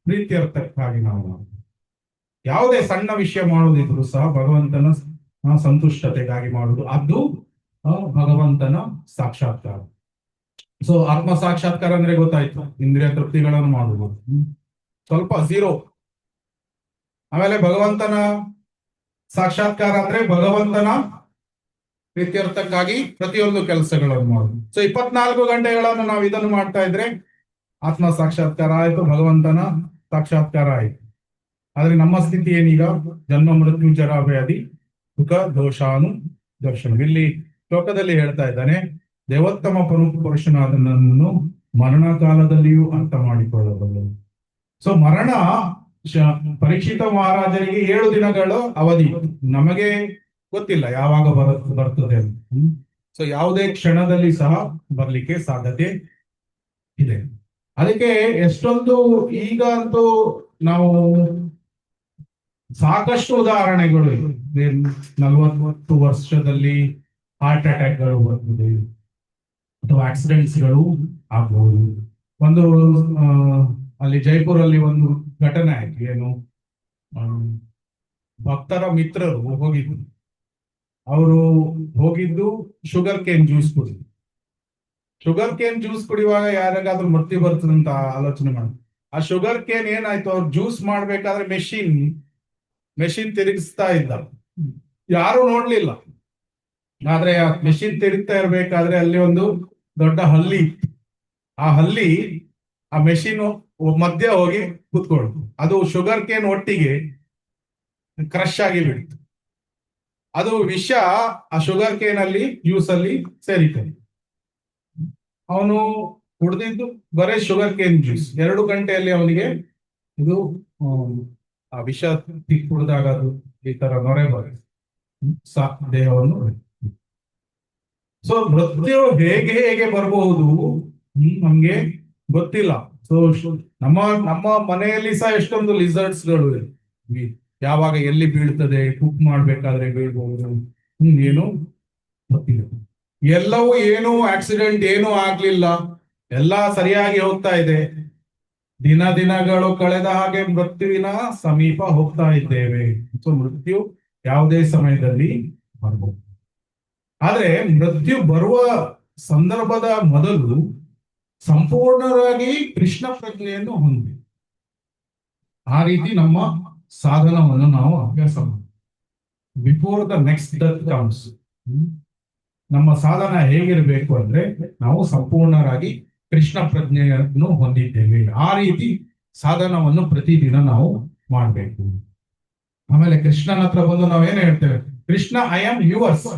ಪ್ರೀತ್ಯರ್ಥಕ್ಕಾಗಿ ನಾವು ಯಾವುದೇ ಸಣ್ಣ ವಿಷಯ ಮಾಡುವುದಿದ್ರು ಸಹ ಭಗವಂತನ ಸಂತುಷ್ಟತೆಗಾಗಿ ಮಾಡುವುದು, ಅದು ಭಗವಂತನ ಸಾಕ್ಷಾತ್ಕಾರ. ಸೊ ಆತ್ಮ ಸಾಕ್ಷಾತ್ಕಾರ ಅಂದ್ರೆ ಗೊತ್ತಾಯ್ತು, ಇಂದ್ರಿಯ ತೃಪ್ತಿಗಳನ್ನು ಮಾಡುವುದು ಸ್ವಲ್ಪ ಝೀರೋ. ಆಮೇಲೆ ಭಗವಂತನ ಸಾಕ್ಷಾತ್ಕಾರ ಅಂದ್ರೆ ಭಗವಂತನ ಪ್ರೀತ್ಯರ್ಥಕ್ಕಾಗಿ ಪ್ರತಿಯೊಂದು ಕೆಲಸಗಳನ್ನು ಮಾಡುದು. ಸೊ 24 ಗಂಟೆಗಳನ್ನು ನಾವು ಇದನ್ನು ಮಾಡ್ತಾ ಇದ್ರೆ ಆತ್ಮ ಸಾಕ್ಷಾತ್ಕಾರ ಆಯ್ತು, ಭಗವಂತನ ಸಾಕ್ಷಾತ್ಕಾರ ಆಯ್ತು. ಆದ್ರೆ ನಮ್ಮ ಸ್ಥಿತಿ ಏನೀಗ? ಜನ್ಮ ಮೃತ್ಯು ಜರ ವ್ಯಾಧಿ ಸುಖ ದೋಷಾನು ದರ್ಶನ. ಇಲ್ಲಿ ಶ್ಲೋಕದಲ್ಲಿ ಹೇಳ್ತಾ ಇದ್ದಾನೆ, ದೇವೋತ್ತಮ ಪುರುಷನಾದ ನನ್ನನ್ನು ಮರಣ ಕಾಲದಲ್ಲಿಯೂ ಅರ್ಥ ಮಾಡಿಕೊಳ್ಳಬಲ್ಲ. ಸೊ ಮರಣ ಪರೀಕ್ಷಿತ ಮಹಾರಾಜರಿಗೆ 7 ದಿನಗಳು ಅವಧಿ, ನಮಗೆ ಗೊತ್ತಿಲ್ಲ ಯಾವಾಗ ಬರ್ತದೆ ಅಂತ. ಸೊ ಯಾವುದೇ ಕ್ಷಣದಲ್ಲಿ ಸಹ ಬರ್ಲಿಕ್ಕೆ ಸಾಧ್ಯತೆ ಇದೆ. ಅದಕ್ಕೆ ಎಷ್ಟೊಂದು ಈಗ ಅಂತೂ ನಾವು ಸಾಕಷ್ಟು ಉದಾಹರಣೆಗಳು ಇದೆ. 40 ವರ್ಷದಲ್ಲಿ ಹಾರ್ಟ್ ಅಟ್ಯಾಕ್ಗಳು ಬರ್ತದೆ ಅಥವಾ ಆಕ್ಸಿಡೆಂಟ್ಸ್ಗಳು ಆಗ್ಬಹುದು. ಒಂದು ಆ, ಅಲ್ಲಿ ಜೈಪುರಲ್ಲಿ ಒಂದು ಘಟನೆ ಆಯ್ತು. ಏನು ಆ, ಭಕ್ತರ ಮಿತ್ರರು ಹೋಗಿದ್ರು. ಅವರು ಹೋಗಿದ್ದು ಶುಗರ್ ಕೇನ್ ಜ್ಯೂಸ್ ಕುಡಿದ್ರು. ಶುಗರ್ ಕೇನ್ ಜ್ಯೂಸ್ ಕುಡಿಯುವಾಗ ಯಾರಿಗಾದ್ರೂ ಮೃತ್ಯು ಬರ್ತದೆ ಅಂತ ಆಲೋಚನೆ ಮಾಡಿ, ಆ ಶುಗರ್ ಕೇನ್ ಏನಾಯ್ತು, ಅವ್ರು ಜ್ಯೂಸ್ ಮಾಡ್ಬೇಕಾದ್ರೆ ಮೆಷಿನ್ ತಿರುಗಿಸ್ತಾ ಇದ್ದ, ಯಾರು ನೋಡ್ಲಿಲ್ಲ. ಆದ್ರೆ ಆ ಮೆಷಿನ್ ತಿರುಗ್ತಾ ಇರ್ಬೇಕಾದ್ರೆ ಅಲ್ಲಿ ಒಂದು ದೊಡ್ಡ ಹಲ್ಲಿ ಇತ್ತು. ಆ ಹಲ್ಲಿ ಆ ಮೆಷಿನ್ ಮಧ್ಯ ಹೋಗಿ ಕೂತ್ಕೊಂಡು ಅದು ಶುಗರ್ ಕೇನ್ ಒಟ್ಟಿಗೆ ಕ್ರಶ್ ಆಗಿ ಬಿಡ್ತು. ಅದು ವಿಷ ಆ ಶುಗರ್ ಕೇನ್ ಅಲ್ಲಿ ಜ್ಯೂಸ್ ಅಲ್ಲಿ ಸೇರಿತದೆ. ಅವನು ಕುಡ್ದಿದ್ದು ಬರೇ ಶುಗರ್ ಕೇನ್ ಜ್ಯೂಸ್. 2 ಗಂಟೆಯಲ್ಲಿ ಅವನಿಗೆ ಇದು ಆ ವಿಷ ಕುಡಿದಾಗ ಅದು ಈ ತರ ನೊರೆ ಬರುತ್ತೆ, ದೇಹವನ್ನು. ಸೊ ಮೃತ್ಯು ಹೇಗೆ ಹೇಗೆ ಬರಬಹುದು ನಮ್ಗೆ ಗೊತ್ತಿಲ್ಲ. ಸೊ ನಮ್ಮ ನಮ್ಮ ಮನೆಯಲ್ಲಿ ಸಹ ಎಷ್ಟೊಂದು ಲಿಸರ್ಟ್ಸ್ ಗಳು ಇವೆ. ಯಾವಾಗ ಎಲ್ಲಿ ಬೀಳ್ತದೆ, ಕುಕ್ ಮಾಡ್ಬೇಕಾದ್ರೆ ಬೀಳ್ಬಹುದು, ಏನು ಗೊತ್ತಿಲ್ಲ. ಎಲ್ಲವೂ ಏನು ಆಕ್ಸಿಡೆಂಟ್ ಏನೂ ಆಗ್ಲಿಲ್ಲ, ಎಲ್ಲ ಸರಿಯಾಗಿ ಹೋಗ್ತಾ ಇದೆ. ದಿನಗಳು ಕಳೆದ ಹಾಗೆ ಮೃತ್ಯುವಿನ ಸಮೀಪ ಹೋಗ್ತಾ ಇದ್ದೇವೆ. ಸೊ ಮೃತ್ಯು ಯಾವುದೇ ಸಮಯದಲ್ಲಿ ಬರಬಹುದು. ಆದ್ರೆ ಮೃತ್ಯು ಬರುವ ಸಂದರ್ಭದ ಮೊದಲು ಸಂಪೂರ್ಣವಾಗಿ ಕೃಷ್ಣ ಪ್ರಜ್ಞೆಯನ್ನು ಹೊಂದಿ, ಆ ರೀತಿ ನಮ್ಮ ಸಾಧನವನ್ನು ನಾವು ಅಭ್ಯಾಸ ಮಾಡಿ before the next death comes. ನಮ್ಮ ಸಾಧನ ಹೇಗಿರಬೇಕು ಅಂದ್ರೆ ನಾವು ಸಂಪೂರ್ಣರಾಗಿ ಕೃಷ್ಣ ಪ್ರಜ್ಞೆಯನ್ನು ಹೊಂದಿದ್ದೇವೆ. ಆ ರೀತಿ ಸಾಧನವನ್ನು ಪ್ರತಿದಿನ ನಾವು ಮಾಡಬೇಕು. ಆಮೇಲೆ ಕೃಷ್ಣನ ಹತ್ರ ಬಂದು ನಾವೇನು ಹೇಳ್ತೇವೆ, ಕೃಷ್ಣ ಐ ಆಮ್ ಯುವರ್ಸ್,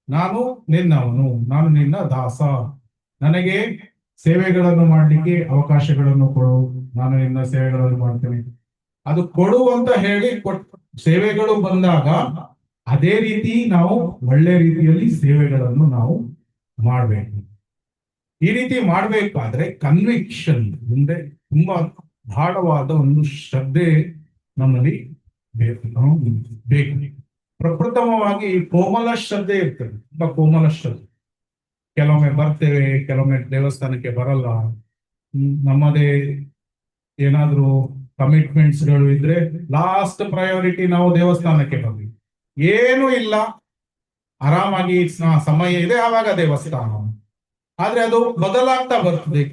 ನಾನು ನಿನ್ನವನು, ನಾನು ನಿನ್ನ ದಾಸ, ನನಗೆ ಸೇವೆಗಳನ್ನು ಮಾಡಲಿಕ್ಕೆ ಅವಕಾಶಗಳನ್ನು ಕೊಡು, ನಾನು ನಿನ್ನ ಸೇವೆಗಳನ್ನು ಮಾಡ್ತೇನೆ. ಅದು ಕೊಡು ಅಂತ ಹೇಳಿ ಸೇವೆಗಳು ಬಂದಾಗ ಅದೇ ರೀತಿ ನಾವು ಒಳ್ಳೆ ರೀತಿಯಲ್ಲಿ ಸೇವೆಗಳನ್ನು ನಾವು ಮಾಡಬೇಕು. ಈ ರೀತಿ ಮಾಡಬೇಕಾದ್ರೆ ಕನ್ವಿಕ್ಷನ್ ಮುಂದೆ ತುಂಬಾ ಗಾಢವಾದ ಒಂದು ಶ್ರದ್ಧೆ ನಮ್ಮಲ್ಲಿ ಬೇಕು. ಪ್ರಪ್ರಥಮವಾಗಿ ಕೋಮಲ ಶ್ರದ್ಧೆ ಇರ್ತದೆ, ತುಂಬಾ ಕೋಮಲ ಶ್ರದ್ಧೆ. ಕೆಲವೊಮ್ಮೆ ಬರ್ತೇವೆ, ಕೆಲವೊಮ್ಮೆ ದೇವಸ್ಥಾನಕ್ಕೆ ಬರಲ್ಲ. ನಮ್ಮದೇ ಏನಾದ್ರೂ ಕಮಿಟ್ಮೆಂಟ್ಸ್ ಗಳು ಇದ್ರೆ ಲಾಸ್ಟ್ ಪ್ರಯಾರಿಟಿ ನಾವು ದೇವಸ್ಥಾನಕ್ಕೆ ಬರ್ತೀವಿ. ಏನೂ ಇಲ್ಲ, ಆರಾಮಾಗಿ ಸಮಯ ಇದೆ ಆವಾಗ ದೇವಸ್ಥಾನ. ಆದ್ರೆ ಅದು ಬದಲಾಗ್ತಾ ಬರ್ತದೆ.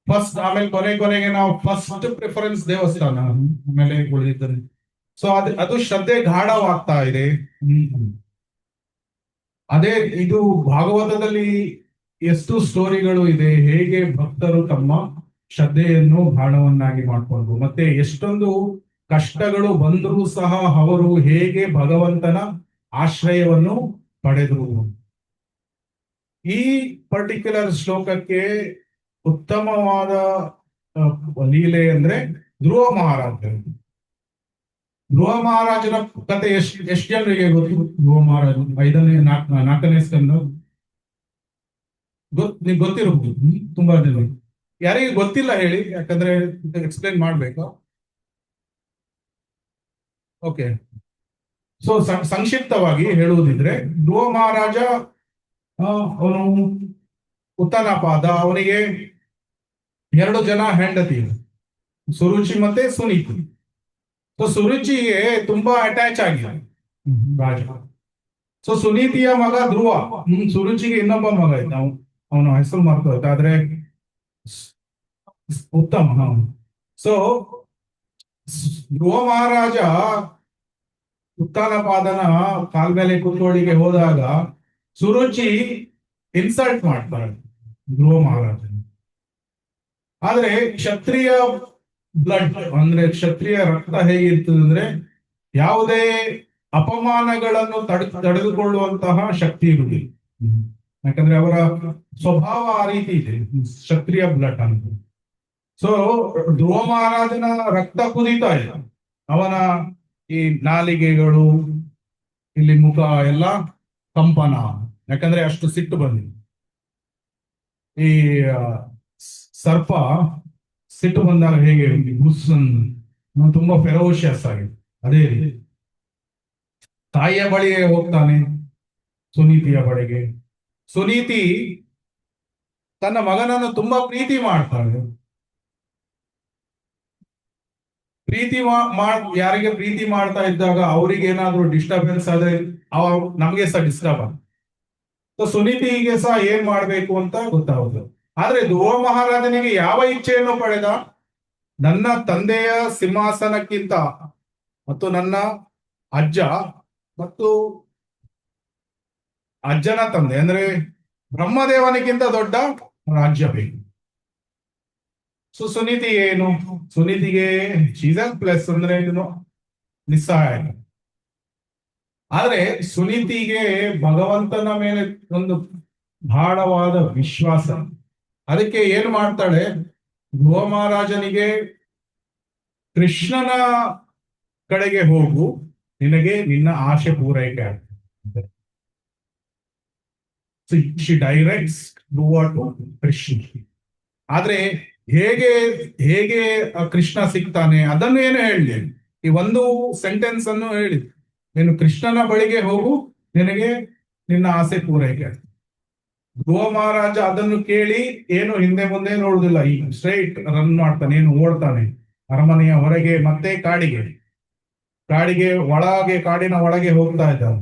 ಫಸ್ಟ್ ಆಮೇಲೆ ಕೊನೆಗೆ ನಾವು ಫಸ್ಟ್ ಪ್ರಿಫರೆನ್ಸ್ ದೇವಸ್ಥಾನ, ಆಮೇಲೆ ಉಳಿದಿದ್ದಾರೆ. ಸೊ ಅದು ಶ್ರದ್ಧೆ ಗಾಢವಾಗ್ತಾ ಇದೆ. ಅದೇ ಇದು ಭಾಗವತದಲ್ಲಿ ಎಷ್ಟು ಸ್ಟೋರಿಗಳು ಇದೆ, ಹೇಗೆ ಭಕ್ತರು ತಮ್ಮ ಶ್ರದ್ಧೆಯನ್ನು ಗಾಢವನ್ನಾಗಿ ಮಾಡಿಕೊಂಡು, ಮತ್ತೆ ಎಷ್ಟೊಂದು ಕಷ್ಟಗಳು ಬಂದರೂ ಸಹ ಅವರು ಹೇಗೆ ಭಗವಂತನ ಆಶ್ರಯವನ್ನು ಪಡೆದರು. ಈ ಪರ್ಟಿಕ್ಯುಲರ್ ಶ್ಲೋಕಕ್ಕೆ ಉತ್ತಮವಾದ ಲೀಲೆ ಅಂದ್ರೆ ಧ್ರುವ ಮಹಾರಾಜರು. ಧ್ರುವ ಮಹಾರಾಜನ ಕತೆ ಎಷ್ಟು ಜನರಿಗೆ ಗೊತ್ತು? ಧ್ರುವ ಮಹಾರಾಜ 4ನೇ ಸ್ಕಂದ ಗೊತ್ತಿರಬಹುದು ತುಂಬಾ ಜನ. ಯಾರಿಗೆ ಗೊತ್ತಿಲ್ಲ ಹೇಳಿ, ಯಾಕಂದ್ರೆ ಎಕ್ಸ್ಪ್ಲೇನ್ ಮಾಡ್ಬೇಕು. ಓಕೆ, ಸೊ ಸಂಕ್ಷಿಪ್ತವಾಗಿ ಹೇಳುವುದಿದ್ರೆ, ಧ್ರುವ ಮಹಾರಾಜ ಅವನು ಉತ್ತನಪಾದ, ಅವನಿಗೆ 2 ಜನ ಹೆಂಡತಿ, ಸುರುಚಿ ಮತ್ತೆ ಸುನೀತಿ. ಸೊ ಸುರುಚಿಗೆ ತುಂಬಾ ಅಟ್ಯಾಚ್ ಆಗಿದೆ ರಾಜ. ಸೊ ಸುನೀತಿಯ ಮಗ ಧ್ರುವ, ಸುರುಚಿಗೆ ಇನ್ನೊಬ್ಬ ಮಗ ಇದ್ದ, ಅವನ ಹೆಸರು ಮರ್ತೋಯ್ತು, ಆದ್ರೆ ಉತ್ತಮ. ಸೊ ಧ್ರುವ ಮಹಾರಾಜ ಉತ್ತನಪಾದನ ಕಾಲ್ ಮೇಲೆ ಕೂತ್ಕೊಳ್ಳಿಕ್ಕೆ ಹೋದಾಗ ಸುರುಚಿ ಇನ್ಸಲ್ಟ್ ಮಾಡ್ತಾರೆ ಧ್ರುವ ಮಹಾರಾಜ. ಆದ್ರೆ ಕ್ಷತ್ರಿಯ ಬ್ಲಡ್ ಅಂದ್ರೆ ಕ್ಷತ್ರಿಯ ರಕ್ತ ಹೇಗಿರ್ತದೆ ಅಂದ್ರೆ ಯಾವುದೇ ಅಪಮಾನಗಳನ್ನು ತಡೆದುಕೊಳ್ಳುವಂತಹ ಶಕ್ತಿ ಇರುವುದಿಲ್ಲ. ಯಾಕಂದ್ರೆ ಅವರ ಸ್ವಭಾವ ಆ ರೀತಿ ಇದೆ, ಕ್ಷತ್ರಿಯ ಬ್ಲಡ್ ಅಂತ. ಸೊ ಧ್ರುವ ಮಹಾರಾಜನ ರಕ್ತ ಕುದೀತಾ ಇದೆ, ಅವನ ಈ ನಾಲಿಗೆಗಳು, ಇಲ್ಲಿ ಮುಖ ಎಲ್ಲ ಕಂಪನ. ಯಾಕಂದ್ರೆ ಅಷ್ಟು ಸಿಟ್ಟು ಬಂದಿದೆ. ಈ ಸರ್ಪ ಸಿಟ್ಟು ಬಂದಾಗ ಹೇಗೆ ತುಂಬಾ ಫೆರೋಷಿಯಸ್ ಆಗಿದೆ, ಅದೇ ರೀತಿ ತಾಯಿಯ ಬಳಿಗೆ ಹೋಗ್ತಾನೆ, ಸುನೀತಿಯ ಬಳಿಗೆ. ಸುನೀತಿ ತನ್ನ ಮಗನನ್ನು ತುಂಬಾ ಪ್ರೀತಿ ಮಾಡ್ತಾಳೆ. ಯಾರಿಗೆ ಪ್ರೀತಿ ಮಾಡ್ತಾ ಇದ್ದಾಗ ಅವ್ರಿಗೆ ಏನಾದ್ರು ಡಿಸ್ಟರ್ಬೆನ್ಸ್ ಆದ್ರೆ ನಮ್ಗೆ ಸಹ ಡಿಸ್ಟರ್ಬ್ ಆಗ. ಸುನೀತಿಗೆ ಸಹ ಏನ್ ಮಾಡ್ಬೇಕು ಅಂತ ಗೊತ್ತಾಗುದು. ಆದ್ರೆ ಧ್ರುವ ಮಹಾರಾಜನಿಗೆ ಯಾವ ಇಚ್ಛೆಯನ್ನು ಪಡೆದ? ನನ್ನ ತಂದೆಯ ಸಿಂಹಾಸನಕ್ಕಿಂತ ಮತ್ತು ನನ್ನ ಅಜ್ಜ ಮತ್ತು ಅಜ್ಜನ ತಂದೆ ಅಂದ್ರೆ ಬ್ರಹ್ಮದೇವನಿಗಿಂತ ದೊಡ್ಡ ರಾಜ್ಯ ಬೇಕು. ಸುನೀತಿ ಏನು? ಸುನೀತಿಗೆ ಸೀಸನ್ ಪ್ಲಸ್ ಅಂದ್ರೆ ಏನು ನಿಸ್ಸಹಾಯ. ಆದ್ರೆ ಸುನೀತಿಗೆ ಭಗವಂತನ ಮೇಲೆ ಒಂದು ಗಾಢವಾದ ವಿಶ್ವಾಸ. ಅದಕ್ಕೆ ಏನು ಮಾಡ್ತಾಳೆ, ಧ್ರುವ ಮಹಾರಾಜನಿಗೆ ಕೃಷ್ಣನ ಕಡೆಗೆ ಹೋಗು, ನಿನಗೆ ನಿನ್ನ ಆಶೆ ಪೂರೈಕೆ ಆಗ್ತದೆ. She directs toward Krishna. ಆದ್ರೆ ಹೇಗೆ ಹೇಗೆ ಕೃಷ್ಣ ಸಿಗ್ತಾನೆ ಅದನ್ನು ಏನು ಹೇಳಿ, ಈ ಒಂದು ಸೆಂಟೆನ್ಸ್ ಅನ್ನು ಹೇಳಿ, ನೀನು ಕೃಷ್ಣನ ಬಳಿಗೆ ಹೋಗು, ನಿನಗೆ ನಿನ್ನ ಆಸೆ ಪೂರೈಕೆ. ಧ್ರುವ ಮಹಾರಾಜ ಅದನ್ನು ಕೇಳಿ ಏನು ಹಿಂದೆ ಮುಂದೆ ನೋಡುದಿಲ್ಲ, ಈ ಸ್ಟ್ರೈಟ್ ರನ್ ಮಾಡ್ತಾನೆ, ಏನು ಓಡ್ತಾನೆ ಅರಮನೆಯ ಹೊರಗೆ ಮತ್ತೆ ಕಾಡಿಗೆ ಒಳಗೆ, ಕಾಡಿನ ಒಳಗೆ ಹೋಗ್ತಾ ಇದ್ದಾನೆ.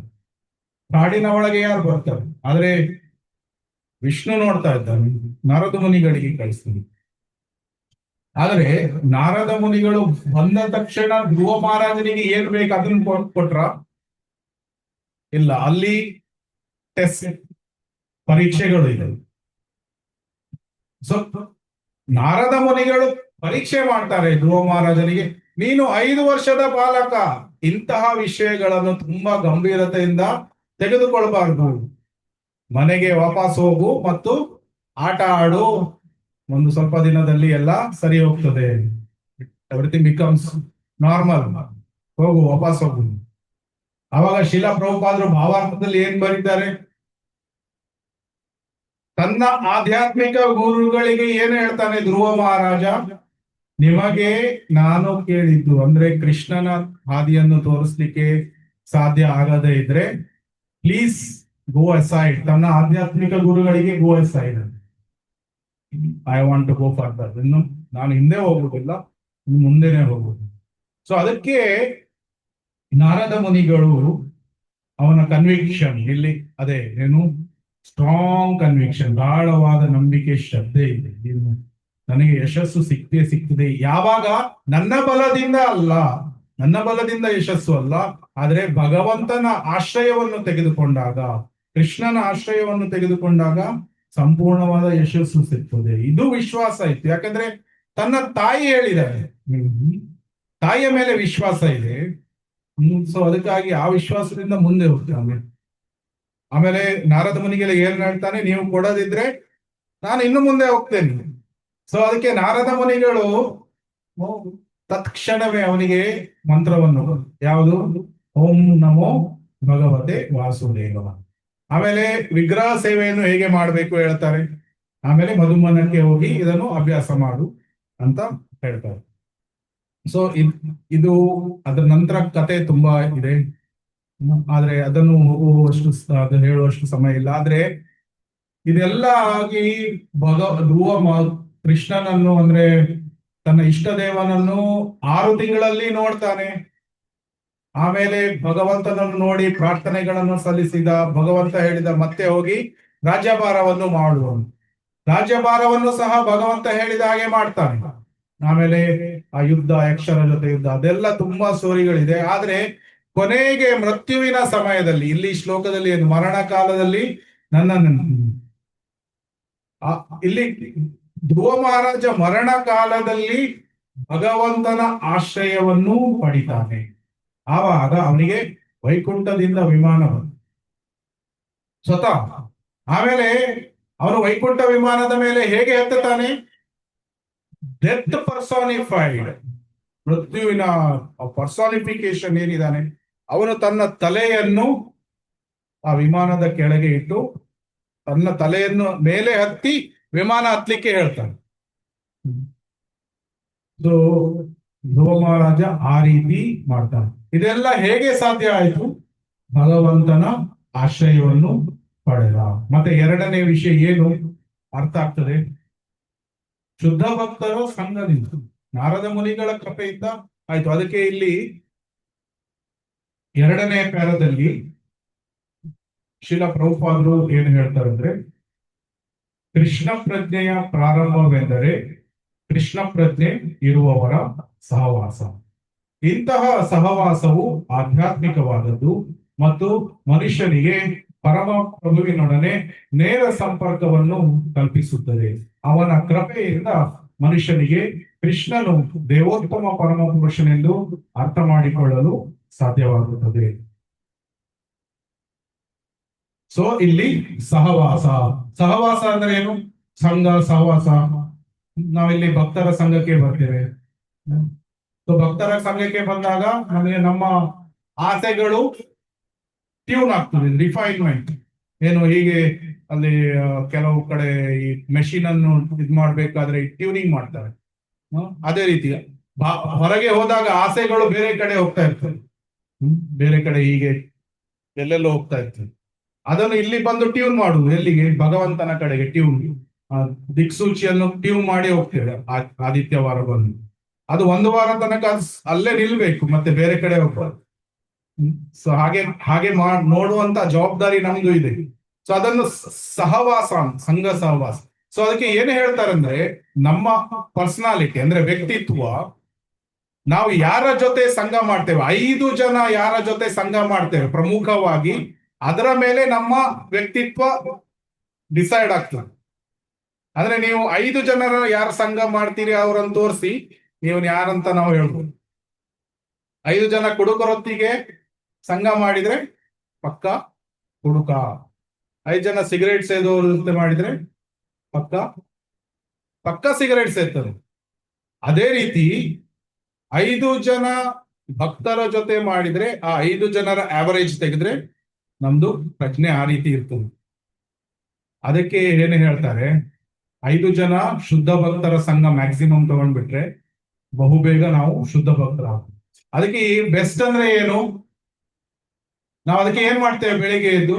ಕಾಡಿನ ಒಳಗೆ ಯಾರು ಬರ್ತಾರೆ? ಆದ್ರೆ ವಿಷ್ಣು ನೋಡ್ತಾ ಇದ್ದಾನೆ, ನಾರದ ಮುನಿಗಳಿಗೆ ಕಳಿಸ್ತಾನೆ. ಆದ್ರೆ ನಾರದ ಮುನಿಗಳು ಬಂದ ತಕ್ಷಣ ಧ್ರುವ ಮಹಾರಾಜನಿಗೆ ಏನ್ ಬೇಕು ಅದನ್ನ ಕೊಟ್ರ? ಇಲ್ಲ, ಅಲ್ಲಿ ಟೆಸ್ಟ್ ಪರೀಕ್ಷೆಗಳು ಇದೆ. ಸೊ ನಾರದ ಮುನಿಗಳು ಪರೀಕ್ಷೆ ಮಾಡ್ತಾರೆ ಧ್ರುವ ಮಹಾರಾಜನಿಗೆ, ನೀನು 5 ವರ್ಷದ ಬಾಲಕ, ಇಂತಹ ವಿಷಯಗಳನ್ನು ತುಂಬಾ ಗಂಭೀರತೆಯಿಂದ ತೆಗೆದುಕೊಳ್ಬಾರ್ದು, ಮನೆಗೆ ವಾಪಸ್ ಹೋಗು ಮತ್ತು ಆಟ ಆಡು, ಒಂದು ಸ್ವಲ್ಪ ದಿನದಲ್ಲಿ ಎಲ್ಲ ಸರಿ ಹೋಗ್ತದೆ, ಎವ್ರಿಥಿಂಗ್ ಬಿಕಮ್ಸ್ ನಾರ್ಮಲ್, ಹೋಗು, ವಾಪಸ್ ಹೋಗು. ಅವಾಗ ಶಿಲಾ ಪ್ರಭುಪಾದರು ಭಾವಾರ್ಥದಲ್ಲಿ ಏನ್ ಬರೀತಾರೆ? ತನ್ನ ಆಧ್ಯಾತ್ಮಿಕ ಗುರುಗಳಿಗೆ ಏನು ಹೇಳ್ತಾನೆ ಧ್ರುವ ಮಹಾರಾಜ? ನಿಮಗೆ ನಾನು ಕೇಳಿದ್ದು ಅಂದ್ರೆ ಕೃಷ್ಣನ ಹಾದಿಯನ್ನು ತೋರಿಸ್ಲಿಕ್ಕೆ ಸಾಧ್ಯ ಆಗದೇ ಇದ್ರೆ ಪ್ಲೀಸ್ ಗೋ ಅಸೈಡ್. ತನ್ನ ಆಧ್ಯಾತ್ಮಿಕ ಗುರುಗಳಿಗೆ go aside, I want to go further. ಇನ್ನು ನಾನು ಹಿಂದೆ ಹೋಗುದಿಲ್ಲ, ಮುಂದೆನೆ ಹೋಗುದು. ಸೊ ಅದಕ್ಕೆ ನಾರದ ಮುನಿಗಳು ಅವನ ಕನ್ವಿಕ್ಷನ್ ಇಲ್ಲಿ ಅದೇ ಏನು, ಸ್ಟ್ರಾಂಗ್ ಕನ್ವಿಕ್ಷನ್, ಗಾಢವಾದ ನಂಬಿಕೆ, ಶ್ರದ್ಧೆ ಇದೆ. ನನಗೆ ಯಶಸ್ಸು ಸಿಗ್ತದೆ. ಯಾವಾಗ? ನನ್ನ ಬಲದಿಂದ ಅಲ್ಲ, ನನ್ನ ಬಲದಿಂದ ಯಶಸ್ಸು ಅಲ್ಲ, ಆದ್ರೆ ಭಗವಂತನ ಆಶ್ರಯವನ್ನು ತೆಗೆದುಕೊಂಡಾಗ, ಕೃಷ್ಣನ ಆಶ್ರಯವನ್ನು ತೆಗೆದುಕೊಂಡಾಗ ಸಂಪೂರ್ಣವಾದ ಯಶಸ್ಸು ಸಿಗ್ತದೆ. ಇದು ವಿಶ್ವಾಸ ಇತ್ತು. ಯಾಕಂದ್ರೆ ತನ್ನ ತಾಯಿ ಹೇಳಿದ್ದಾರೆ, ತಾಯಿಯ ಮೇಲೆ ವಿಶ್ವಾಸ ಇದೆ. ಸೊ ಅದಕ್ಕಾಗಿ ಆ ವಿಶ್ವಾಸದಿಂದ ಮುಂದೆ ಹೋಗ್ತಾನೆ. ಆಮೇಲೆ ನಾರದ ಮುನಿಗೆಲ್ಲ ಏನ್ ಹೇಳ್ತಾನೆ, ನೀವು ಕೊಡದಿದ್ರೆ ನಾನು ಇನ್ನು ಮುಂದೆ ಹೋಗ್ತೇನೆ. ಸೊ ಅದಕ್ಕೆ ನಾರದ ಮುನಿಗಳು ತತ್ಕ್ಷಣವೇ ಅವನಿಗೆ ಮಂತ್ರವನ್ನು, ಯಾವುದು? ಓಂ ನಮೋ ಭಗವತೆ ವಾಸುದೇವ. ಆಮೇಲೆ ವಿಗ್ರಹ ಸೇವೆಯನ್ನು ಹೇಗೆ ಮಾಡಬೇಕು ಹೇಳ್ತಾರೆ. ಆಮೇಲೆ ಮಧುಮನಕ್ಕೆ ಹೋಗಿ ಇದನ್ನು ಅಭ್ಯಾಸ ಮಾಡು ಅಂತ ಹೇಳ್ತಾರೆ. ಸೊ ಇದು ಅದರ ನಂತರ ಕತೆ ತುಂಬಾ ಇದೆ, ಆದ್ರೆ ಅದನ್ನು ಅದು ಹೇಳುವಷ್ಟು ಸಮಯ ಇಲ್ಲ. ಆದ್ರೆ ಇದೆಲ್ಲ ಆಗಿ ಕೃಷ್ಣನನ್ನು ಅಂದ್ರೆ ತನ್ನ ಇಷ್ಟ ದೇವನನ್ನು 6 ತಿಂಗಳಲ್ಲಿ ನೋಡ್ತಾನೆ. ಆಮೇಲೆ ಭಗವಂತನನ್ನು ನೋಡಿ ಪ್ರಾರ್ಥನೆಗಳನ್ನು ಸಲ್ಲಿಸಿದ. ಭಗವಂತ ಹೇಳಿದ ಮತ್ತೆ ಹೋಗಿ ರಾಜ್ಯಭಾರವನ್ನು ಮಾಡುವನು. ರಾಜ್ಯಭಾರವನ್ನು ಸಹ ಭಗವಂತ ಹೇಳಿದ ಹಾಗೆ ಮಾಡ್ತಾನೆ. ಆಮೇಲೆ ಆ ಯುದ್ಧ, ಯಕ್ಷರ ಜೊತೆ ಯುದ್ಧ, ಅದೆಲ್ಲ ತುಂಬಾ ಸ್ಟೋರಿಗಳಿದೆ. ಆದ್ರೆ ಕೊನೆಗೆ ಮೃತ್ಯುವಿನ ಸಮಯದಲ್ಲಿ, ಇಲ್ಲಿ ಶ್ಲೋಕದಲ್ಲಿ ಏನು, ಮರಣ ಕಾಲದಲ್ಲಿ ಇಲ್ಲಿ ಧ್ರುವ ಮಹಾರಾಜ ಮರಣ ಕಾಲದಲ್ಲಿ ಭಗವಂತನ ಆಶ್ರಯವನ್ನು ಪಡಿತಾನೆ. ಆವಾಗ ಅವನಿಗೆ ವೈಕುಂಠದಿಂದ ವಿಮಾನ ಬಂತು ಸ್ವತಃ. ಆಮೇಲೆ ಅವನು ವೈಕುಂಠ ವಿಮಾನದ ಮೇಲೆ ಹೇಗೆ ಹತ್ತುತ್ತಾನೆ? ಡೆತ್ ಪರ್ಸಾನಿಫೈಡ್, ಮೃತ್ಯುವಿನ ಪರ್ಸಾನಿಫಿಕೇಶನ್ ಏನಿದ್ದಾನೆ, ಅವನು ತನ್ನ ತಲೆಯನ್ನು ಆ ವಿಮಾನದ ಕೆಳಗೆ ಇಟ್ಟು ತನ್ನ ತಲೆಯನ್ನು ಮೇಲೆ ಹತ್ತಿ ವಿಮಾನ ಹತ್ಲಿಕ್ಕೆ ಹೇಳ್ತಾನೆ. ಸೊ ಧ್ರುವ ಮಹಾರಾಜ ಆ ರೀತಿ ಮಾಡ್ತಾನೆ. ಇದೆಲ್ಲ ಹೇಗೆ ಸಾಧ್ಯ ಆಯಿತು? ಭಗವಂತನ ಆಶ್ರಯವನ್ನು ಪಡೆದ. ಮತ್ತೆ ಎರಡನೇ ವಿಷಯ ಏನು ಅರ್ಥ ಆಗ್ತದೆ? ಶುದ್ಧ ಭಕ್ತರು ಸಂಘದಿಂದ, ನಾರದ ಮುನಿಗಳ ಕೃಪೆಯಿಂದ ಆಯ್ತು. ಅದಕ್ಕೆ ಇಲ್ಲಿ ಎರಡನೇ ಪ್ಯಾರದಲ್ಲಿ ಶಿಲ ಪ್ರಭುಪಾದರು ಏನು ಹೇಳ್ತಾರೆ ಅಂದ್ರೆ, ಕೃಷ್ಣ ಪ್ರಜ್ಞೆಯ ಪ್ರಾರಂಭವೆಂದರೆ ಕೃಷ್ಣ ಪ್ರಜ್ಞೆ ಇರುವವರ ಸಹವಾಸ. ಇಂತಹ ಸಹವಾಸವು ಆಧ್ಯಾತ್ಮಿಕವಾದದ್ದು ಮತ್ತು ಮನುಷ್ಯನಿಗೆ ಪರಮ ಪ್ರಭುವಿನೊಡನೆ ನೇರ ಸಂಪರ್ಕವನ್ನು ಕಲ್ಪಿಸುತ್ತದೆ. ಅವನ ಕೃಪೆಯಿಂದ ಮನುಷ್ಯನಿಗೆ ಕೃಷ್ಣನು ದೇವೋತ್ತಮ ಪರಮ ಪುರುಷನೆಂದು ಅರ್ಥ ಮಾಡಿಕೊಳ್ಳಲು ಸಾಧ್ಯವಾಗುತ್ತದೆ. ಸೊ ಇಲ್ಲಿ ಸಹವಾಸ, ಸಹವಾಸ ಅಂದ್ರೆ ಏನು? ಸಂಘ, ಸಹವಾಸ. ನಾವಿಲ್ಲಿ ಭಕ್ತರ ಸಂಘಕ್ಕೆ ಬರ್ತೇವೆ. ಸೊ ಭಕ್ತರ ಸಂಘಕ್ಕೆ ಬಂದಾಗ ನಮಗೆ ನಮ್ಮ ಆಸೆಗಳು ಟ್ಯೂನ್ ಆಗ್ತದೆ, ರಿಫೈನ್ಮೆಂಟ್. ಏನು ಹೀಗೆ ಅಲ್ಲಿ ಕೆಲವು ಕಡೆ ಈ ಮೆಷಿನ್ ಅನ್ನು ಇದ್ ಮಾಡ್ಬೇಕಾದ್ರೆ ಟ್ಯೂನಿಂಗ್ ಮಾಡ್ತಾರೆ. ಅದೇ ರೀತಿ ಹೊರಗೆ ಹೋದಾಗ ಆಸೆಗಳು ಬೇರೆ ಕಡೆ ಹೋಗ್ತಾ ಇರ್ತವೆ, ಬೇರೆ ಕಡೆ ಹೀಗೆ ಎಲ್ಲೆಲ್ಲೋ ಹೋಗ್ತಾ ಇರ್ತದೆ. ಅದನ್ನು ಇಲ್ಲಿ ಬಂದು ಟ್ಯೂನ್ ಮಾಡುದು, ಎಲ್ಲಿಗೆ? ಭಗವಂತನ ಕಡೆಗೆ ಟ್ಯೂನ್. ದಿಕ್ಸೂಚಿಯನ್ನು ಟ್ಯೂನ್ ಮಾಡಿ ಹೋಗ್ತೇವೆ ಆದಿತ್ಯವಾರ ಬಂದು. ಅದು ಒಂದು ವಾರ ತನಕ ಅಲ್ಲೇ ನಿಲ್ಬೇಕು, ಮತ್ತೆ ಬೇರೆ ಕಡೆ ಹೋಗ್ಬಾರ್ದು. ಸೊ ಹಾಗೆ ನೋಡುವಂತ ಜವಾಬ್ದಾರಿ ನಮ್ದು ಇದೆ. ಸೊ ಅದನ್ನು ಸಹವಾಸ, ಸಂಘ ಸಹವಾಸ. ಸೊ ಅದಕ್ಕೆ ಏನು ಹೇಳ್ತಾರೆ ಅಂದ್ರೆ, ನಮ್ಮ ಪರ್ಸನಾಲಿಟಿ ಅಂದ್ರೆ ವ್ಯಕ್ತಿತ್ವ, ನಾವು ಯಾರ ಜೊತೆ ಸಂಘ ಮಾಡ್ತೇವೆ, 5 ಜನ ಯಾರ ಜೊತೆ ಸಂಘ ಮಾಡ್ತೇವೆ ಪ್ರಮುಖವಾಗಿ, ಅದರ ಮೇಲೆ ನಮ್ಮ ವ್ಯಕ್ತಿತ್ವ ಡಿಸೈಡ್ ಆಗ್ತದೆ. ಅಂದ್ರೆ ನೀವು 5 ಜನರ ಯಾರು ಸಂಘ ಮಾಡ್ತೀರಿ ಅವರನ್ನು ತೋರಿಸಿ ನೀವು ಯಾರಂತ ನಾವು ಹೇಳ್ಬೋದು. 5 ಜನ ಕುಡುಕರೊತ್ತಿಗೆ ಸಂಘ ಮಾಡಿದ್ರೆ ಪಕ್ಕ ಕುಡುಕ. 5 ಜನ ಸಿಗರೇಟ್ ಸೇದೋರ ಜೊತೆ ಮಾಡಿದ್ರೆ ಪಕ್ಕ ಸಿಗರೇಟ್ ಸೇರ್ತಾರೆ. ಅದೇ ರೀತಿ 5 ಜನ ಭಕ್ತರ ಜೊತೆ ಮಾಡಿದ್ರೆ, ಆ 5 ಜನರ ಆವರೇಜ್ ತೆಗೆದ್ರೆ ನಮ್ದು ಪ್ರಜ್ಞೆ ಆ ರೀತಿ ಇರ್ತದೆ. ಅದಕ್ಕೆ ಏನು ಹೇಳ್ತಾರೆ, 5 ಜನ ಶುದ್ಧ ಭಕ್ತರ ಸಂಘ ಮ್ಯಾಕ್ಸಿಮಮ್ ತಗೊಂಡ್ಬಿಟ್ರೆ ಬಹುಬೇಗ ನಾವು ಶುದ್ಧ ಭಕ್ತರ. ಅದಕ್ಕೆ ಬೆಸ್ಟ್ ಅಂದ್ರೆ ಏನು? ನಾವು ಅದಕ್ಕೆ ಏನ್ ಮಾಡ್ತೇವೆ? ಬೆಳಿಗ್ಗೆ ಎದ್ದು